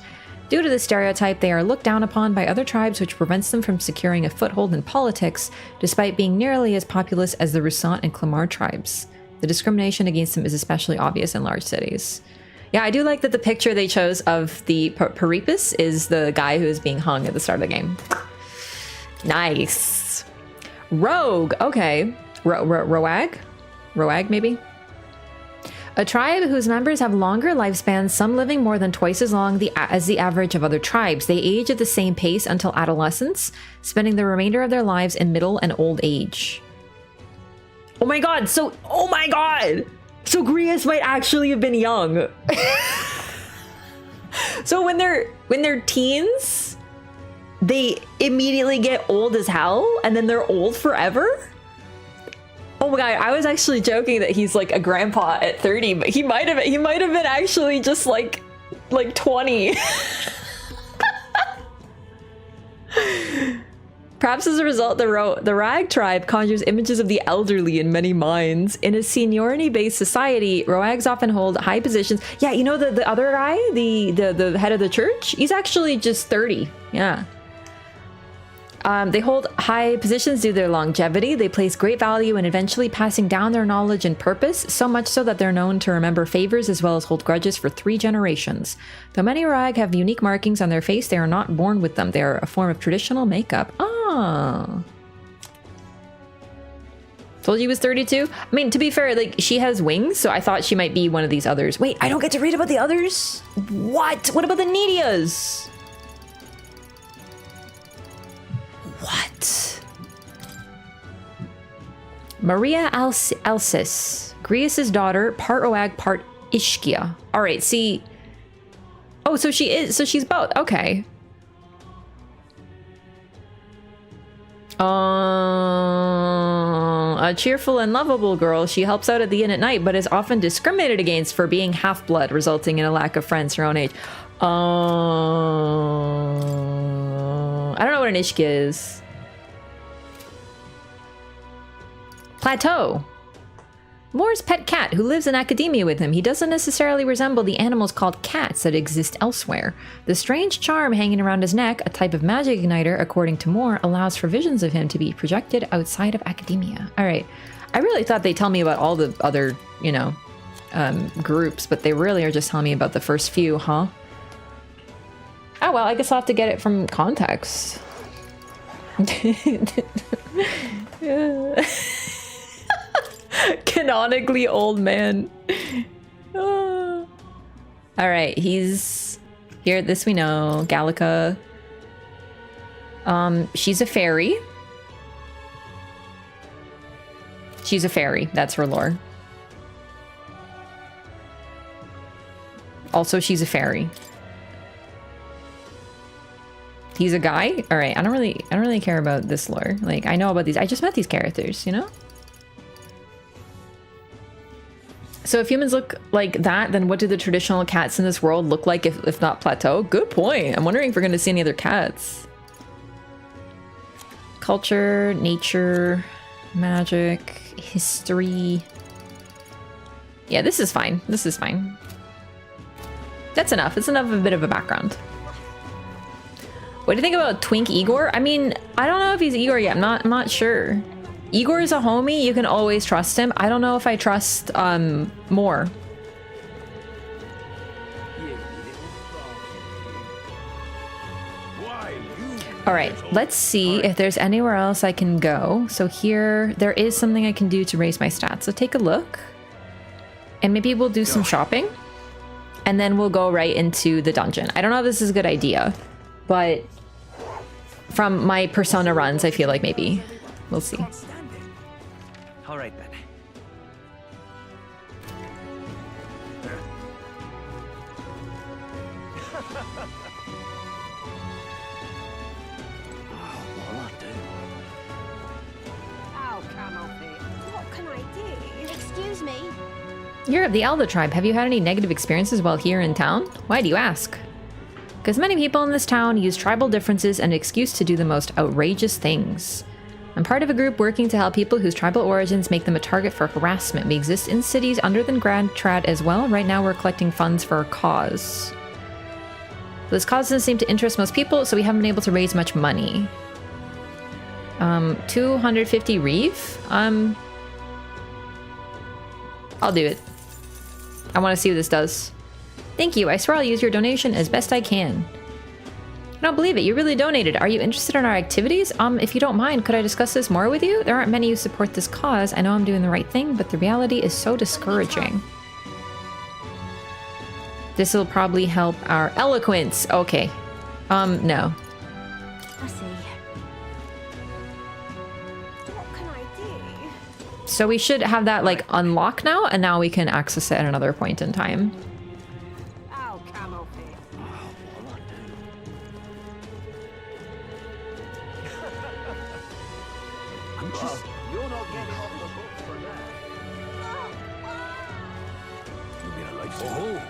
Due to this stereotype, they are looked down upon by other tribes, which prevents them from securing a foothold in politics, despite being nearly as populous as the Rusant and Clamar tribes. The discrimination against them is especially obvious in large cities. Yeah, I do like that the picture they chose of the Peripus is the guy who is being hung at the start of the game. Nice. Rogue. Okay. Roag? Roag, maybe? A tribe whose members have longer lifespans, some living more than twice as long as the average of other tribes. They age at the same pace until adolescence, spending the remainder of their lives in middle and old age. Oh my god, so Grius might actually have been young. So when they're teens, they immediately get old as hell, and then they're old forever? Oh my god, I was actually joking that he's like a grandpa at 30, but he might have been actually just like 20. Perhaps as a result, the Rag tribe conjures images of the elderly in many minds. In a seniority-based society, Roags often hold high positions. Yeah, you know the other guy, the head of the church? He's actually just 30. Yeah. They hold high positions due to their longevity. They place great value in eventually passing down their knowledge and purpose, so much so that they're known to remember favors as well as hold grudges for 3 generations. Though many Rag have unique markings on their face, they are not born with them. They are a form of traditional makeup. Ah. Told you he was 32? I mean, to be fair, like, she has wings, so I thought she might be one of these others. Wait, I don't get to read about the others? What? What about the Nidias? What? Maria Alcis, Grius' daughter, part Oag, part Ishkia. All right, see. Oh, so she's both. Okay. A cheerful and lovable girl, she helps out at the inn at night, but is often discriminated against for being half-blood, resulting in a lack of friends her own age. I don't know what an Ishkia is. Plateau. Moore's pet cat who lives in academia with him. He doesn't necessarily resemble the animals called cats that exist elsewhere. The strange charm hanging around his neck, a type of magic igniter, according to Moore, allows for visions of him to be projected outside of academia. All right. I really thought they'd tell me about all the other, you know, groups, but they really are just telling me about the first few, huh? Oh, well, I guess I'll have to get it from context. Canonically old man. All right, he's here. This we know. Gallica. She's a fairy. She's a fairy. That's her lore. Also, she's a fairy. He's a guy? All right, I don't really care about this lore. Like, I know about these. I just met these characters, you know? So if humans look like that, then what do the traditional cats in this world look like if not plateau? Good point. I'm wondering if we're going to see any other cats. Culture, nature, magic, history. Yeah, this is fine. This is fine. That's enough. It's enough of a bit of a background. What do you think about Twink Igor? I mean, I don't know if he's Igor yet. I'm not sure. Igor is a homie. You can always trust him. I don't know if I trust more. All right, let's see if there's anywhere else I can go. So here, there is something I can do to raise my stats. So take a look. And maybe we'll do some shopping. And then we'll go right into the dungeon. I don't know if this is a good idea, but from my Persona runs, I feel like maybe. We'll see. All right then. Ow, Canopy. What can I do? Excuse me. You're of the Elder tribe. Have you had any negative experiences while here in town? Why do you ask? Because many people in this town use tribal differences as an excuse to do the most outrageous things. I'm part of a group working to help people whose tribal origins make them a target for harassment. We exist in cities under the Grand Trad as well. Right now we're collecting funds for a cause. This cause doesn't seem to interest most people, so we haven't been able to raise much money. 250 reef? I'll do it. I want to see what this does. Thank you. I swear I'll use your donation as best I can. I don't believe it. You really donated. Are you interested in our activities? If you don't mind, could I discuss this more with you? There aren't many who support this cause. I know I'm doing the right thing, but the reality is so discouraging. This will probably help our eloquence. Okay. No. I see. What can I do? So we should have that like unlocked now, and now we can access it at another point in time. Ow, Canopy. I'm just... You're not getting off the hook for that. You mean a lifesaver?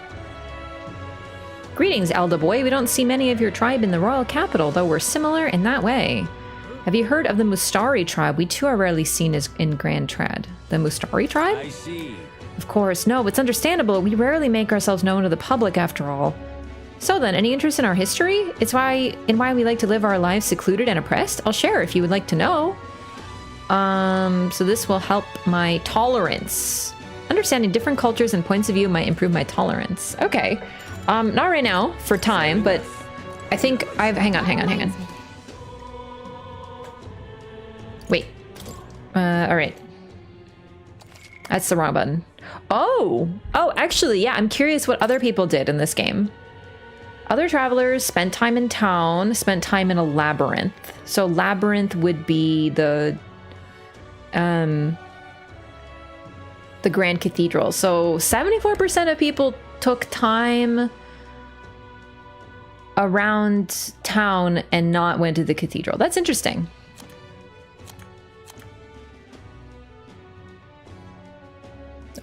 Greetings, Elder Boy. We don't see many of your tribe in the royal capital, though we're similar in that way. Have you heard of the Mustari tribe? We too are rarely seen as in Grand Trad. The Mustari tribe? I see. Of course, no, it's understandable. We rarely make ourselves known to the public after all. So then, any interest in our history? It's why we like to live our lives secluded and oppressed? I'll share if you would like to know. So this will help my tolerance. Understanding different cultures and points of view might improve my tolerance. Okay. Not right now for time, but I think hang on. Wait. All right. That's the wrong button. Oh, actually, yeah, I'm curious what other people did in this game. Other travelers spent time in town, spent time in a labyrinth. So labyrinth would be the Grand Cathedral. So 74% of people took time around town and not went to the cathedral. That's interesting.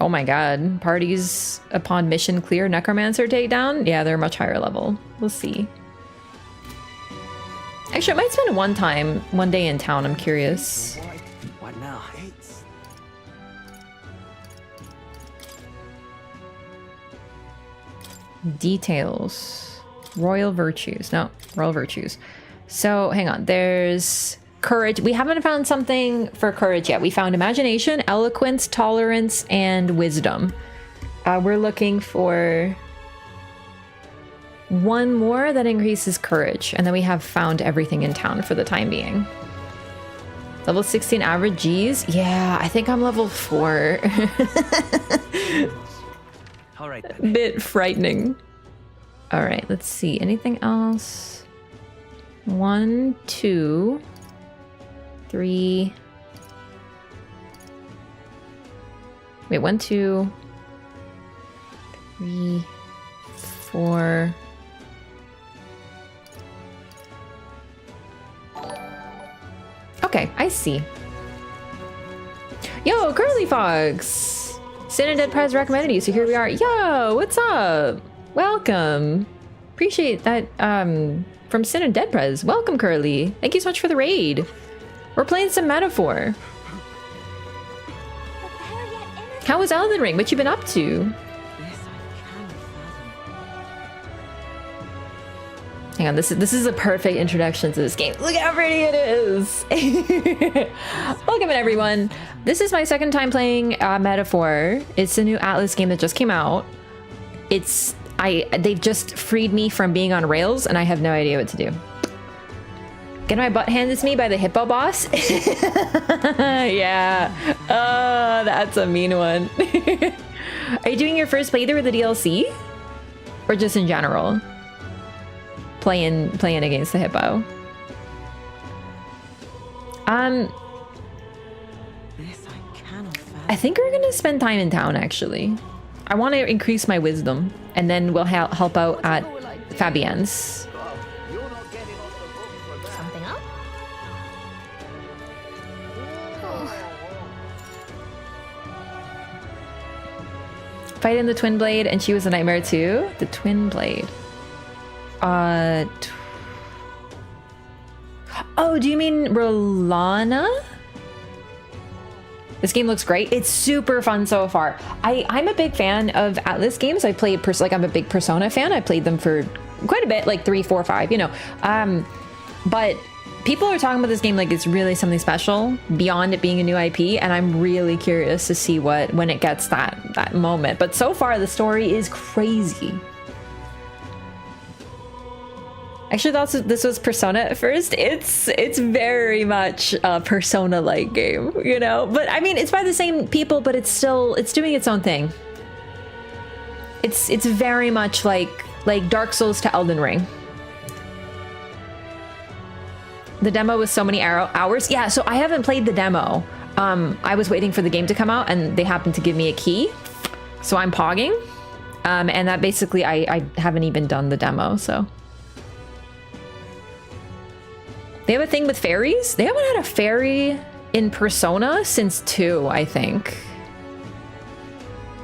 Oh my god. Parties upon mission clear necromancer takedown? Yeah, they're much higher level. We'll see. Actually, I might spend one day in town. I'm curious. What now? Details. Royal virtues. No, royal virtues. So, hang on. There's courage. We haven't found something for courage yet. We found imagination, eloquence, tolerance, and wisdom. We're looking for one more that increases courage, and then we have found everything in town for the time being. Level 16 average G's? Yeah, I think I'm level 4. All right then. Bit frightening. All right, let's see. Anything else? 1, 2, 3. Wait, 1, 2, 3, 4. Okay, I see. Yo, Curly Fox! Sin and Dead Prez recommended you, so here we are. Yo, what's up? Welcome. Appreciate that, from Sin and Dead Prez. Welcome, Curly. Thank you so much for the raid. We're playing some Metaphor. How was Elden Ring? What you been up to? Hang on, this is a perfect introduction to this game. Look how pretty it is! Welcome in, everyone. This is my second time playing Metaphor. It's a new Atlas game that just came out. They've just freed me from being on rails, and I have no idea what to do. Get my butt handed to me by the hippo boss? Yeah. Oh, that's a mean one. Are you doing your first playthrough with the DLC? Or just in general? Playing against the hippo. I think we're gonna spend time in town, actually. I want to increase my wisdom, and then we'll help out at Fabienne's. Something up? Fight in the Twin Blade, and she was a nightmare too. The Twin Blade. Oh, do you mean Rolana? This game looks great. It's super fun so far. I'm a big fan of Atlas games. I played I'm a big Persona fan. I played them for quite a bit, like 3, 4, 5, you know. But people are talking about this game like it's really something special beyond it being a new IP, and I'm really curious to see when it gets that moment. But so far the story is crazy. Actually, this was Persona at first. It's very much a Persona-like game, you know? But I mean, it's by the same people, but it's doing its own thing. It's very much like Dark Souls to Elden Ring. The demo was so many hours. Yeah, so I haven't played the demo. I was waiting for the game to come out, and they happened to give me a key. So I'm pogging. And that basically, I haven't even done the demo, so... They have a thing with fairies? They haven't had a fairy in Persona since 2, I think.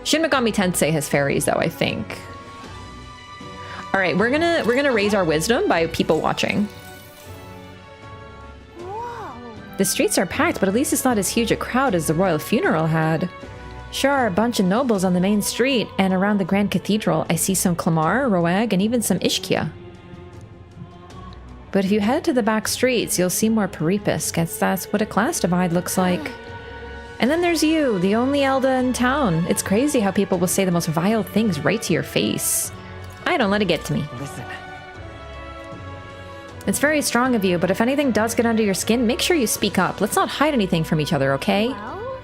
Shin Megami Tensei has fairies, though, I think. All right, we're gonna raise our wisdom by people watching. Whoa. The streets are packed, but at least it's not as huge a crowd as the royal funeral had. Sure are a bunch of nobles on the main street, and around the Grand Cathedral, I see some Clamar, Roag, and even some Ishkia. But if you head to the back streets, you'll see more Peripas, guess that's what a class divide looks like. And then there's you, the only Elda in town. It's crazy how people will say the most vile things right to your face. I don't let it get to me. Listen. It's very strong of you, but if anything does get under your skin, make sure you speak up. Let's not hide anything from each other, okay? Well,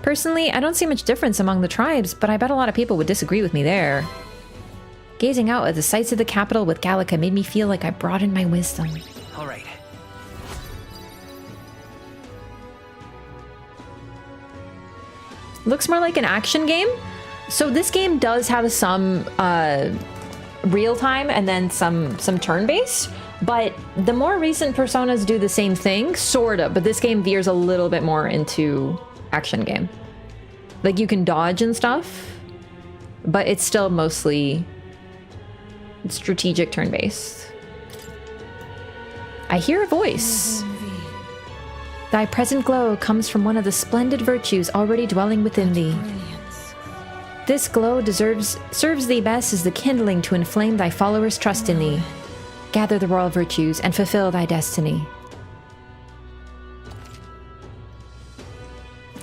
Personally, I don't see much difference among the tribes, but I bet a lot of people would disagree with me there. Gazing out at the sights of the capital with Gallica made me feel like I broadened my wisdom. All right. Looks more like an action game. So this game does have some real time and then some turn-based, but the more recent Personas do the same thing, sort of, but this game veers a little bit more into action game. Like you can dodge and stuff, but it's still mostly strategic turn-based. I hear a voice. Thy present glow comes from one of the splendid virtues already dwelling within thee. This glow serves thee best as the kindling to inflame thy followers' trust in thee. Gather the royal virtues and fulfill thy destiny.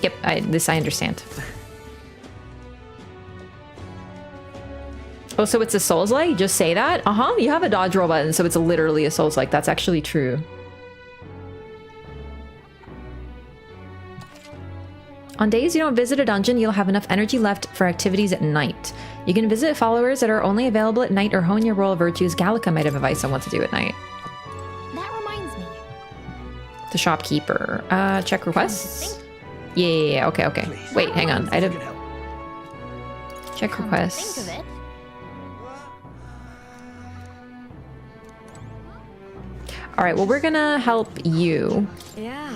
Yep, I understand. Oh, so it's a Souls-like? Just say that? Uh-huh, you have a dodge roll button, so it's literally a Souls-like. That's actually true. On days you don't visit a dungeon, you'll have enough energy left for activities at night. You can visit followers that are only available at night or hone your roll of virtues. Gallica might have advice on what to do at night. That reminds me. The shopkeeper. Check requests? Yeah, okay. Please. Wait, hang on. I'd If have... you can help. Check Come to requests. think of it. Alright, well, we're gonna help you. Yeah.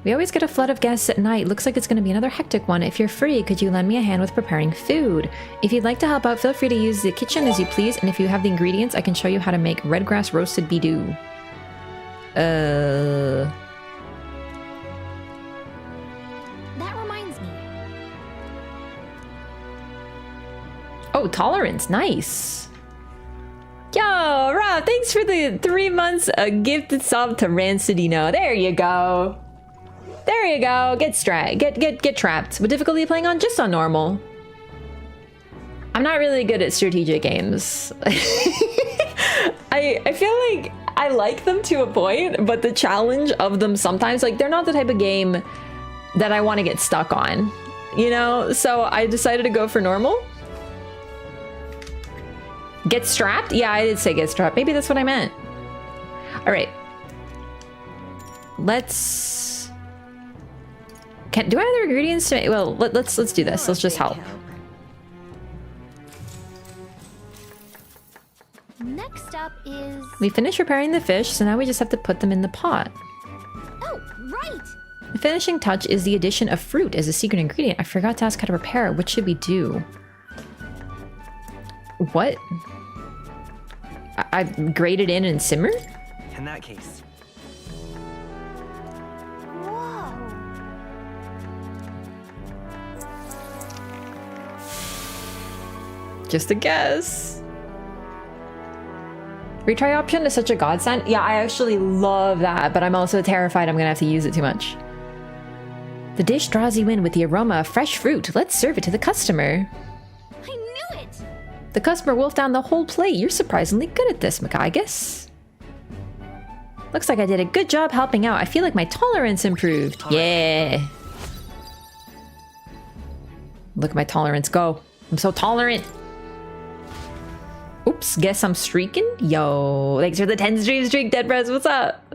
We always get a flood of guests at night. Looks like it's going to be another hectic one. If you're free, could you lend me a hand with preparing food? If you'd like to help out, feel free to use the kitchen as you please. And if you have the ingredients, I can show you how to make red grass roasted bidou. That reminds me. Oh, tolerance. Nice. Yo, Rob, thanks for the 3 months gifted sub to Rancidino. There you go. There you go. Get trapped. What difficulty are you playing on? Just on normal. I'm not really good at strategic games. I feel like I like them to a point, but the challenge of them sometimes, like, they're not the type of game that I want to get stuck on, you know? So I decided to go for normal. Get strapped? Yeah, I did say get strapped. Maybe that's what I meant. All right. Let's... do I have the ingredients to make? Well, let's do this. Let's just help. Next up is... We finished preparing the fish, so now we just have to put them in the pot. Oh, right! The finishing touch is the addition of fruit as a secret ingredient. I forgot to ask how to prepare it. What should we do? What? I grate it in and simmer? In that case, Whoa! Just a guess. Retry option is such a godsend. Yeah, I actually love that, but I'm also terrified I'm gonna have to use it too much. The dish draws you in with the aroma of fresh fruit. Let's serve it to the customer. I knew it! The customer wolfed down the whole plate. You're surprisingly good at this, McIgus. Looks like I did a good job helping out. I feel like my tolerance improved. Yeah. Look at my tolerance go. I'm so tolerant. Oops, guess I'm streaking? Yo, thanks for the 10 streak, Dead Press. What's up?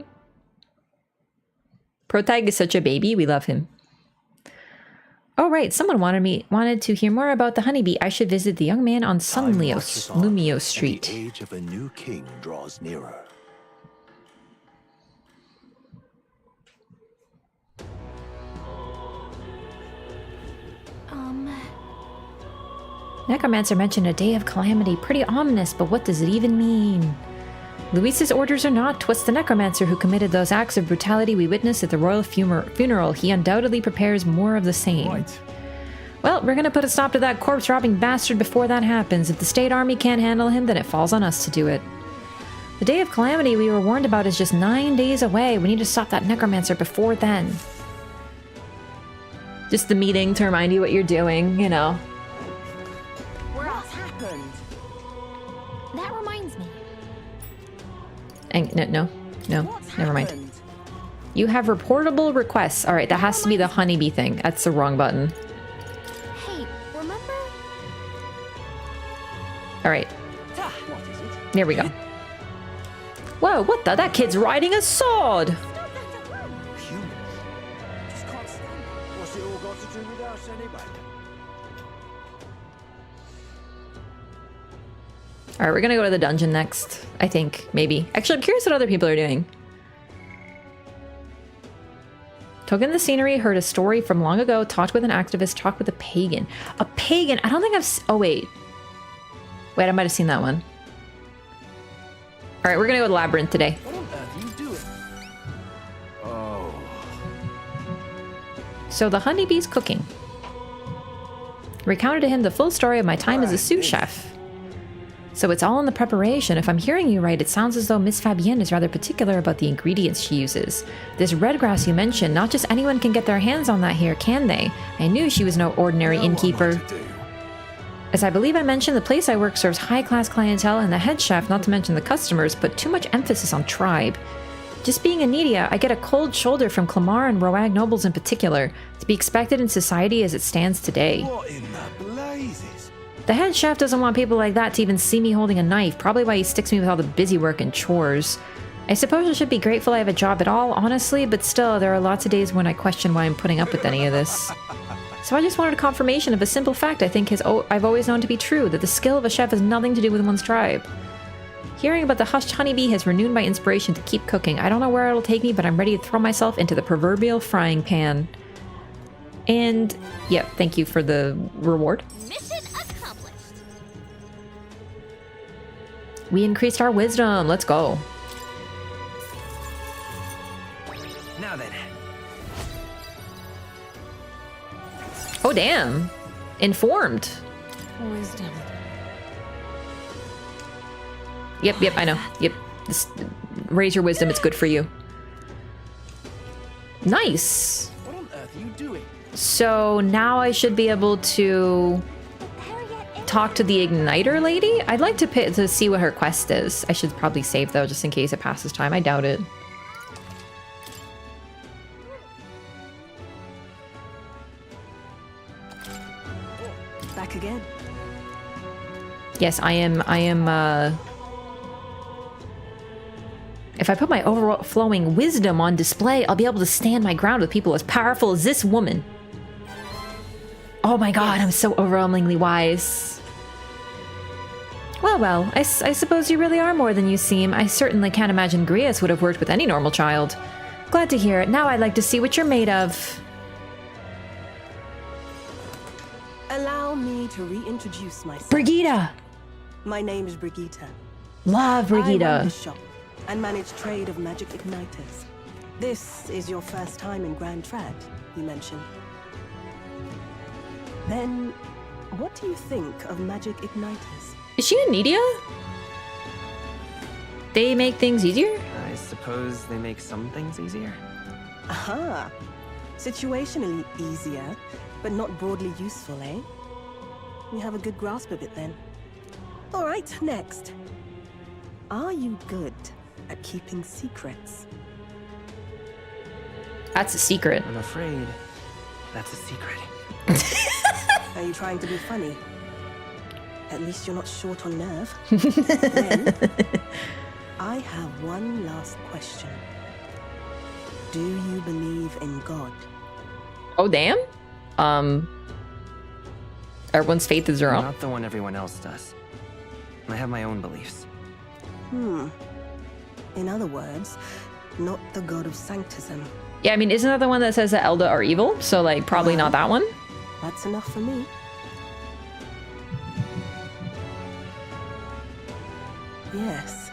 Protag is such a baby. We love him. Oh, right. Someone wanted to hear more about the honeybee. I should visit the young man on Lumio Street. The age of a new king draws nearer. Necromancer mentioned a day of calamity. Pretty ominous, but what does it even mean? Luis's orders or not, 'twas the necromancer who committed those acts of brutality we witnessed at the royal funeral. He undoubtedly prepares more of the same. Right. Well, we're gonna put a stop to that corpse-robbing bastard before that happens. If the state army can't handle him, then it falls on us to do it. The day of calamity we were warned about is just 9 days away. We need to stop that necromancer before then. Just the meeting to remind you what you're doing, you know. What's happened? That reminds me. And no, What's never mind. happened? You have reportable requests. All right, that has to be the honeybee thing. That's the wrong button. Hey, remember? All right, what is it? there we go. Whoa, what the? That kid's riding a sword. Humans. Just can't stand it. What's it all got to do with us anyway? All right, we're gonna go to the dungeon next. I think, maybe. Actually, I'm curious what other people are doing. Took in the scenery, heard a story from long ago, talked with an activist, talked with a pagan. A pagan? I don't think I've... Oh, wait. Wait, I might have seen that one. All right, we're gonna go to the labyrinth today. What on earth are you doing? Oh. So the honeybee's cooking. Recounted to him the full story of my time as a sous chef. So it's all in the preparation. If I'm hearing you right, it sounds as though Miss Fabienne is rather particular about the ingredients she uses. This red grass you mentioned, not just anyone can get their hands on that here, can they? I knew she was no ordinary innkeeper. As I believe I mentioned, the place I work serves high-class clientele, and the head chef, not to mention the customers, put too much emphasis on tribe. Just being a Nidia, I get a cold shoulder from Clamar and Roag nobles in particular, to be expected in society as it stands today. What in the blazes? The head chef doesn't want people like that to even see me holding a knife, probably why he sticks me with all the busy work and chores. I suppose I should be grateful I have a job at all, honestly, but still, there are lots of days when I question why I'm putting up with any of this. So I just wanted a confirmation of a simple fact I think I've always known to be true, that the skill of a chef has nothing to do with one's tribe. Hearing about the hushed honeybee has renewed my inspiration to keep cooking. I don't know where it'll take me, but I'm ready to throw myself into the proverbial frying pan. And, yeah, thank you for the reward. Mission accomplished. We increased our wisdom. Let's go. Now then. Oh, damn. Informed. Wisdom. Yep, I know. Yep. Raise your wisdom. It's good for you. Nice. What on earth are you doing? So now I should be able to talk to the Igniter lady? I'd like to see what her quest is. I should probably save, though, just in case it passes time. I doubt it. Back again. Yes, I am, if I put my overflowing wisdom on display, I'll be able to stand my ground with people as powerful as this woman. Oh my god, I'm so overwhelmingly wise. Well, I suppose you really are more than you seem. I certainly can't imagine Grius would have worked with any normal child. Glad to hear it. Now I'd like to see what you're made of. Allow me to reintroduce myself. Brigitte! My name is Brigitte. Love I run Brigitte. this shop and manage trade of magic igniters. This is your first time in Grand Trad, you mentioned. Then, what do you think of magic igniters? Is she a Nidia? They make things easier? I suppose they make some things easier. Aha! Situationally easier, but not broadly useful, eh? You have a good grasp of it then. Alright, next. Are you good at keeping secrets? That's a secret. I'm afraid that's a secret. Are you trying to be funny? At least you're not short on nerve. Then, I have one last question. Do you believe in God? Oh, damn. Everyone's faith is their own. Not the one everyone else does. I have my own beliefs. In other words, not the god of sanctism. Yeah, I mean, isn't that the one that says that Elda are evil? So, like, probably not that one. That's enough for me. Yes.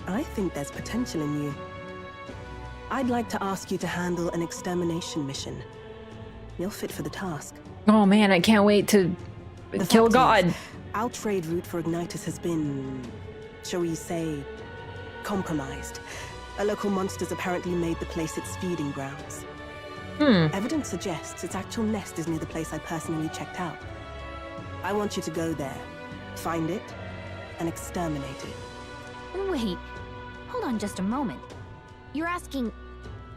I think there's potential in you. I'd like to ask you to handle an extermination mission. You're fit for the task. Oh man, I can't wait to The kill fact God. is, our trade route for Ignitus has been, shall we say, compromised. A local monster's apparently made the place its feeding grounds. Evidence suggests its actual nest is near the place I personally checked out. I want you to go there, find it, and exterminate it. Wait, hold on just a moment. You're asking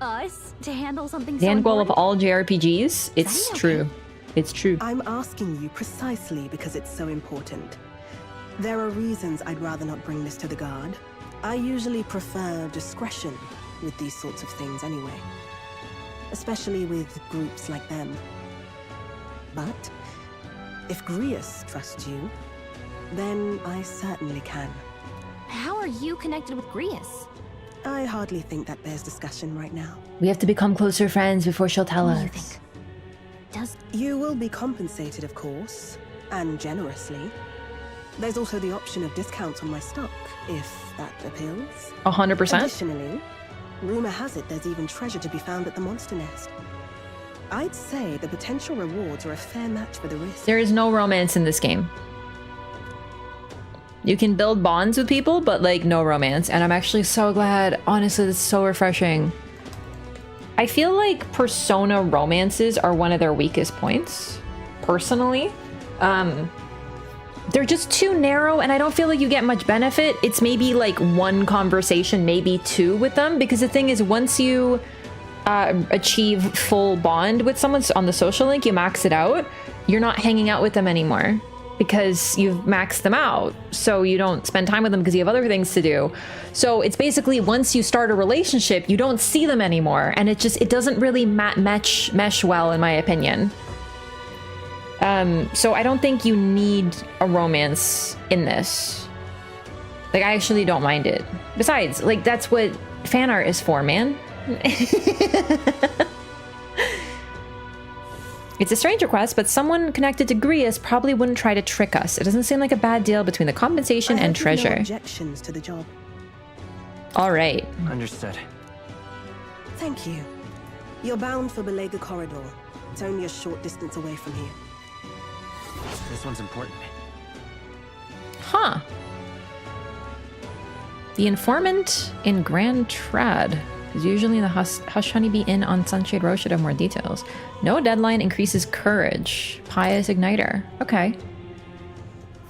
us to handle something so The end goal of important? all JRPGs? It's okay? true. It's true. I'm asking you precisely because it's so important. There are reasons I'd rather not bring this to the guard. I usually prefer discretion with these sorts of things anyway. Especially with groups like them. But if Grius trusts you, then I certainly can. How are you connected with Grius? I hardly think that bears discussion right now. We have to become closer friends before she'll tell What do you us. think? Does You will be compensated, of course, and generously. There's also the option of discounts on my stock, if that appeals. 100%? Additionally, rumor has it there's even treasure to be found at the monster nest. I'd say the potential rewards are a fair match for the risk. There is no romance in this game. You can build bonds with people, but like no romance. And I'm actually so glad. Honestly, it's so refreshing. I feel like Persona romances are one of their weakest points, personally. They're just too narrow, and I don't feel like you get much benefit. It's maybe like one conversation, maybe two with them, because the thing is, once you achieve full bond with someone on the social link, you max it out, you're not hanging out with them anymore because you've maxed them out. So you don't spend time with them because you have other things to do. So it's basically once you start a relationship, you don't see them anymore, and it doesn't really mesh well, in my opinion. So I don't think you need a romance in this. Like, I actually don't mind it. Besides, like, that's what fan art is for, man. It's a strange request, but someone connected to Grius probably wouldn't try to trick us. It doesn't seem like a bad deal between the compensation and treasure. No objections to the job. All right. Understood. Thank you. You're bound for Belega Corridor. It's only a short distance away from here. This one's important. Huh. The informant in Grand Trad is usually the Hush Honeybee Inn on Sunshade Road. Should have more details. No deadline increases courage. Pious Igniter. Okay.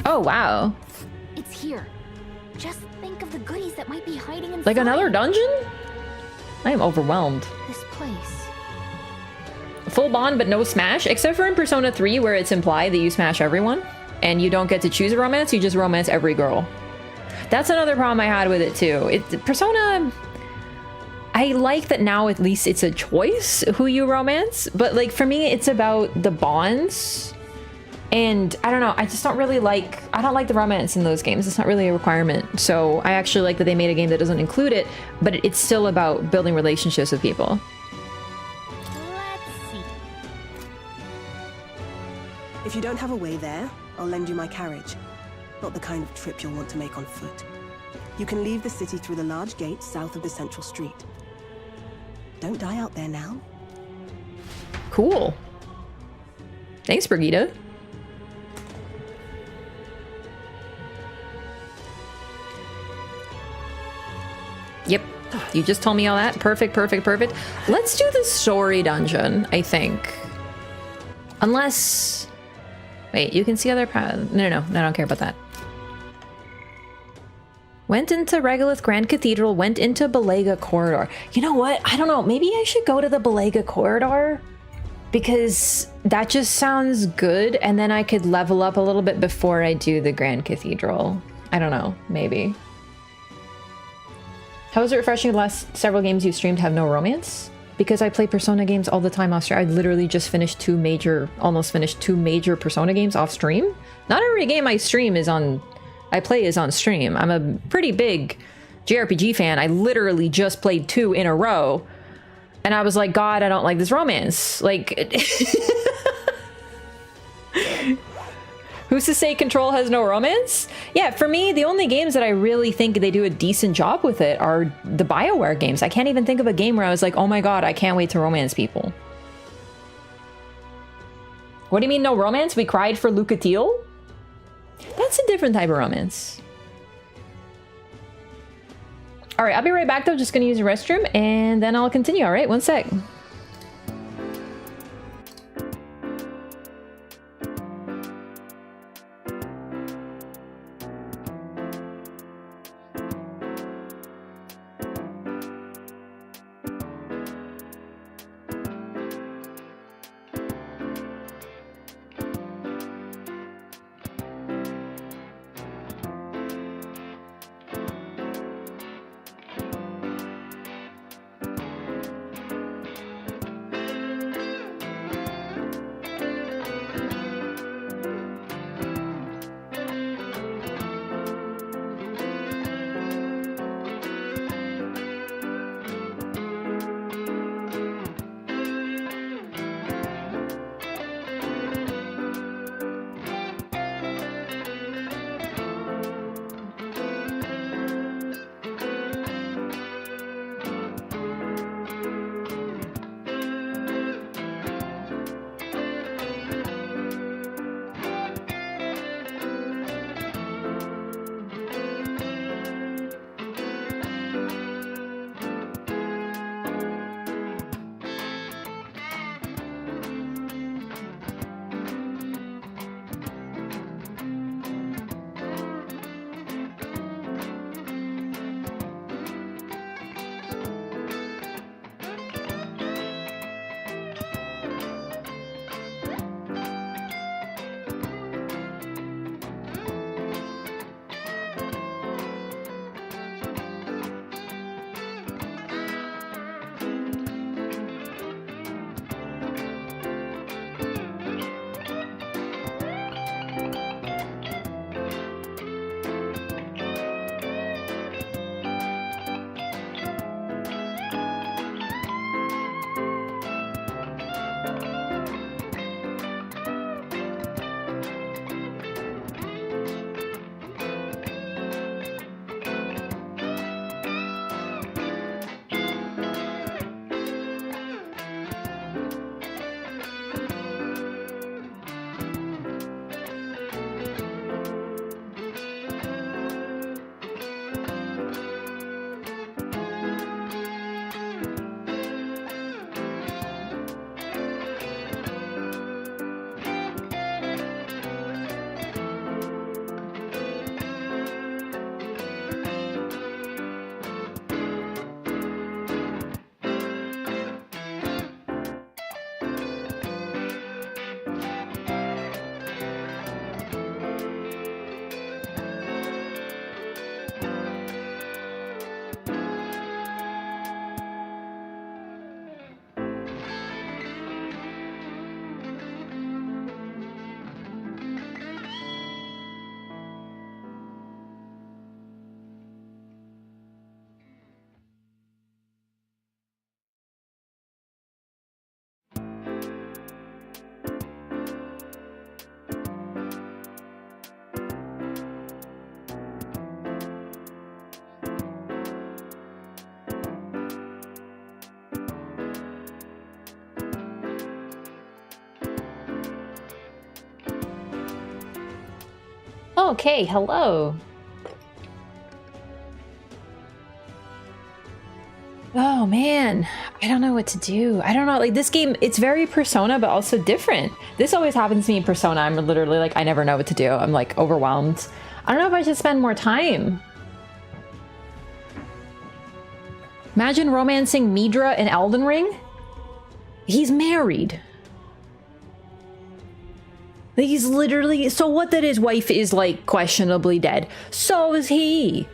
Oh, wow. It's here. Just think of the goodies that might be hiding inside. Like another dungeon? I am overwhelmed. This place. Full bond, but no smash, except for in Persona 3, where it's implied that you smash everyone, and you don't get to choose a romance, you just romance every girl. That's another problem I had with it, too. Persona... I like that now at least it's a choice who you romance, but like for me it's about the bonds, and I don't know, I just don't really like, I don't like the romance in those games. It's not really a requirement. So I actually like that they made a game that doesn't include it, but it's still about building relationships with people. Let's see. If you don't have a way there, I'll lend you my carriage. Not the kind of trip you'll want to make on foot. You can leave the city through the large gate south of the central street. Don't die out there now. Cool. Thanks, Brigitte. Yep. You just told me all that. Perfect, perfect, perfect. Let's do the story dungeon, I think. Unless... Wait, you can see other paths. No, I don't care about that. Went into Regolith Grand Cathedral, went into Belega Corridor. You know what? I don't know. Maybe I should go to the Belega Corridor, because that just sounds good, and then I could level up a little bit before I do the Grand Cathedral. I don't know. Maybe. How is it refreshing the last several games you've streamed have no romance? Because I play Persona games all the time off stream. I literally just finished almost finished two major Persona games off stream. Not every game I play is on stream. I'm a pretty big JRPG fan. I literally just played 2 in a row, and I was like, God, I don't like this romance. Like, who's to say Control has no romance? Yeah, for me, the only games that I really think they do a decent job with it are the BioWare games. I can't even think of a game where I was like, oh my God, I can't wait to romance people. What do you mean no romance? We cried for Lucatiel? That's a different type of romance. All right, I'll be right back though. Just gonna use the restroom and then I'll continue. All right, one sec. Okay, hello. Oh man, I don't know what to do. I don't know, like this game, it's very Persona, but also different. This always happens to me in Persona. I'm literally like, I never know what to do. I'm like overwhelmed. I don't know if I should spend more time. Imagine romancing Midra in Elden Ring. He's married. Like he's literally, so what that his wife is like questionably dead. So is he.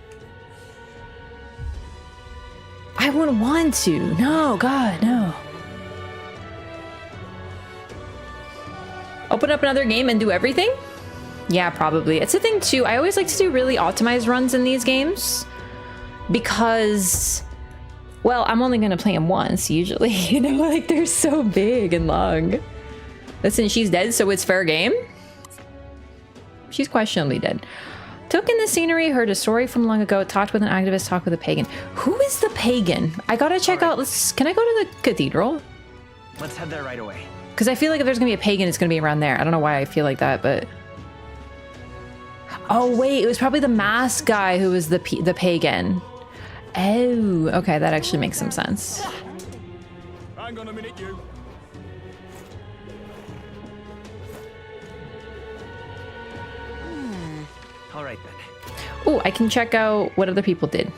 I wouldn't want to. No, God, no. Open up another game and do everything? Yeah, probably. It's a thing too. I always like to do really optimized runs in these games because, well, I'm only gonna play them once usually. You know, like they're so big and long. Listen, she's dead, so it's fair game. She's questionably dead. Took in the scenery, heard a story from long ago, talked with an activist, talked with a pagan. Who is the pagan? I gotta check out, can I go to the cathedral? Let's head there right away. Because I feel like if there's gonna be a pagan, it's gonna be around there. I don't know why I feel like that, but... Oh wait, it was probably the masked guy who was the pagan. Oh, okay, that actually makes some sense. Hang on a minute, you. All right then. Oh, I can check out what other people did.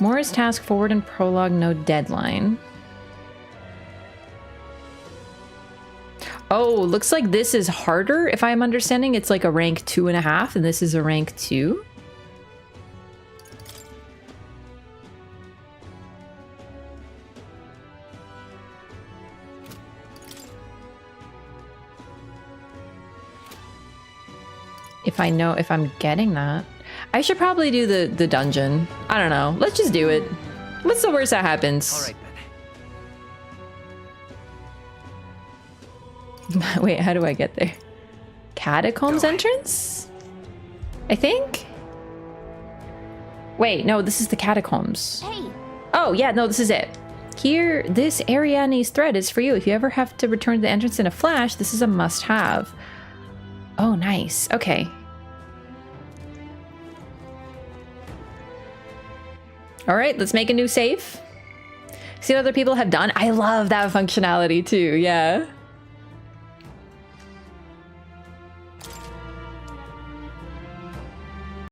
Moore's task forward and prologue, no deadline. Oh, looks like this is harder. If I'm understanding, it's like a rank 2.5 and this is a rank 2. If I know if I'm getting that. I should probably do the dungeon. I don't know. Let's just do it. What's the worst that happens? All right then. Wait, how do I get there? Catacombs entrance? I think? Wait, no, this is the catacombs. Hey, Oh, yeah, no, this is it. Here, this Ariadne's thread is for you. If you ever have to return to the entrance in a flash, this is a must-have. Oh, nice. Okay. All right, let's make a new save. See what other people have done. I love that functionality too, yeah.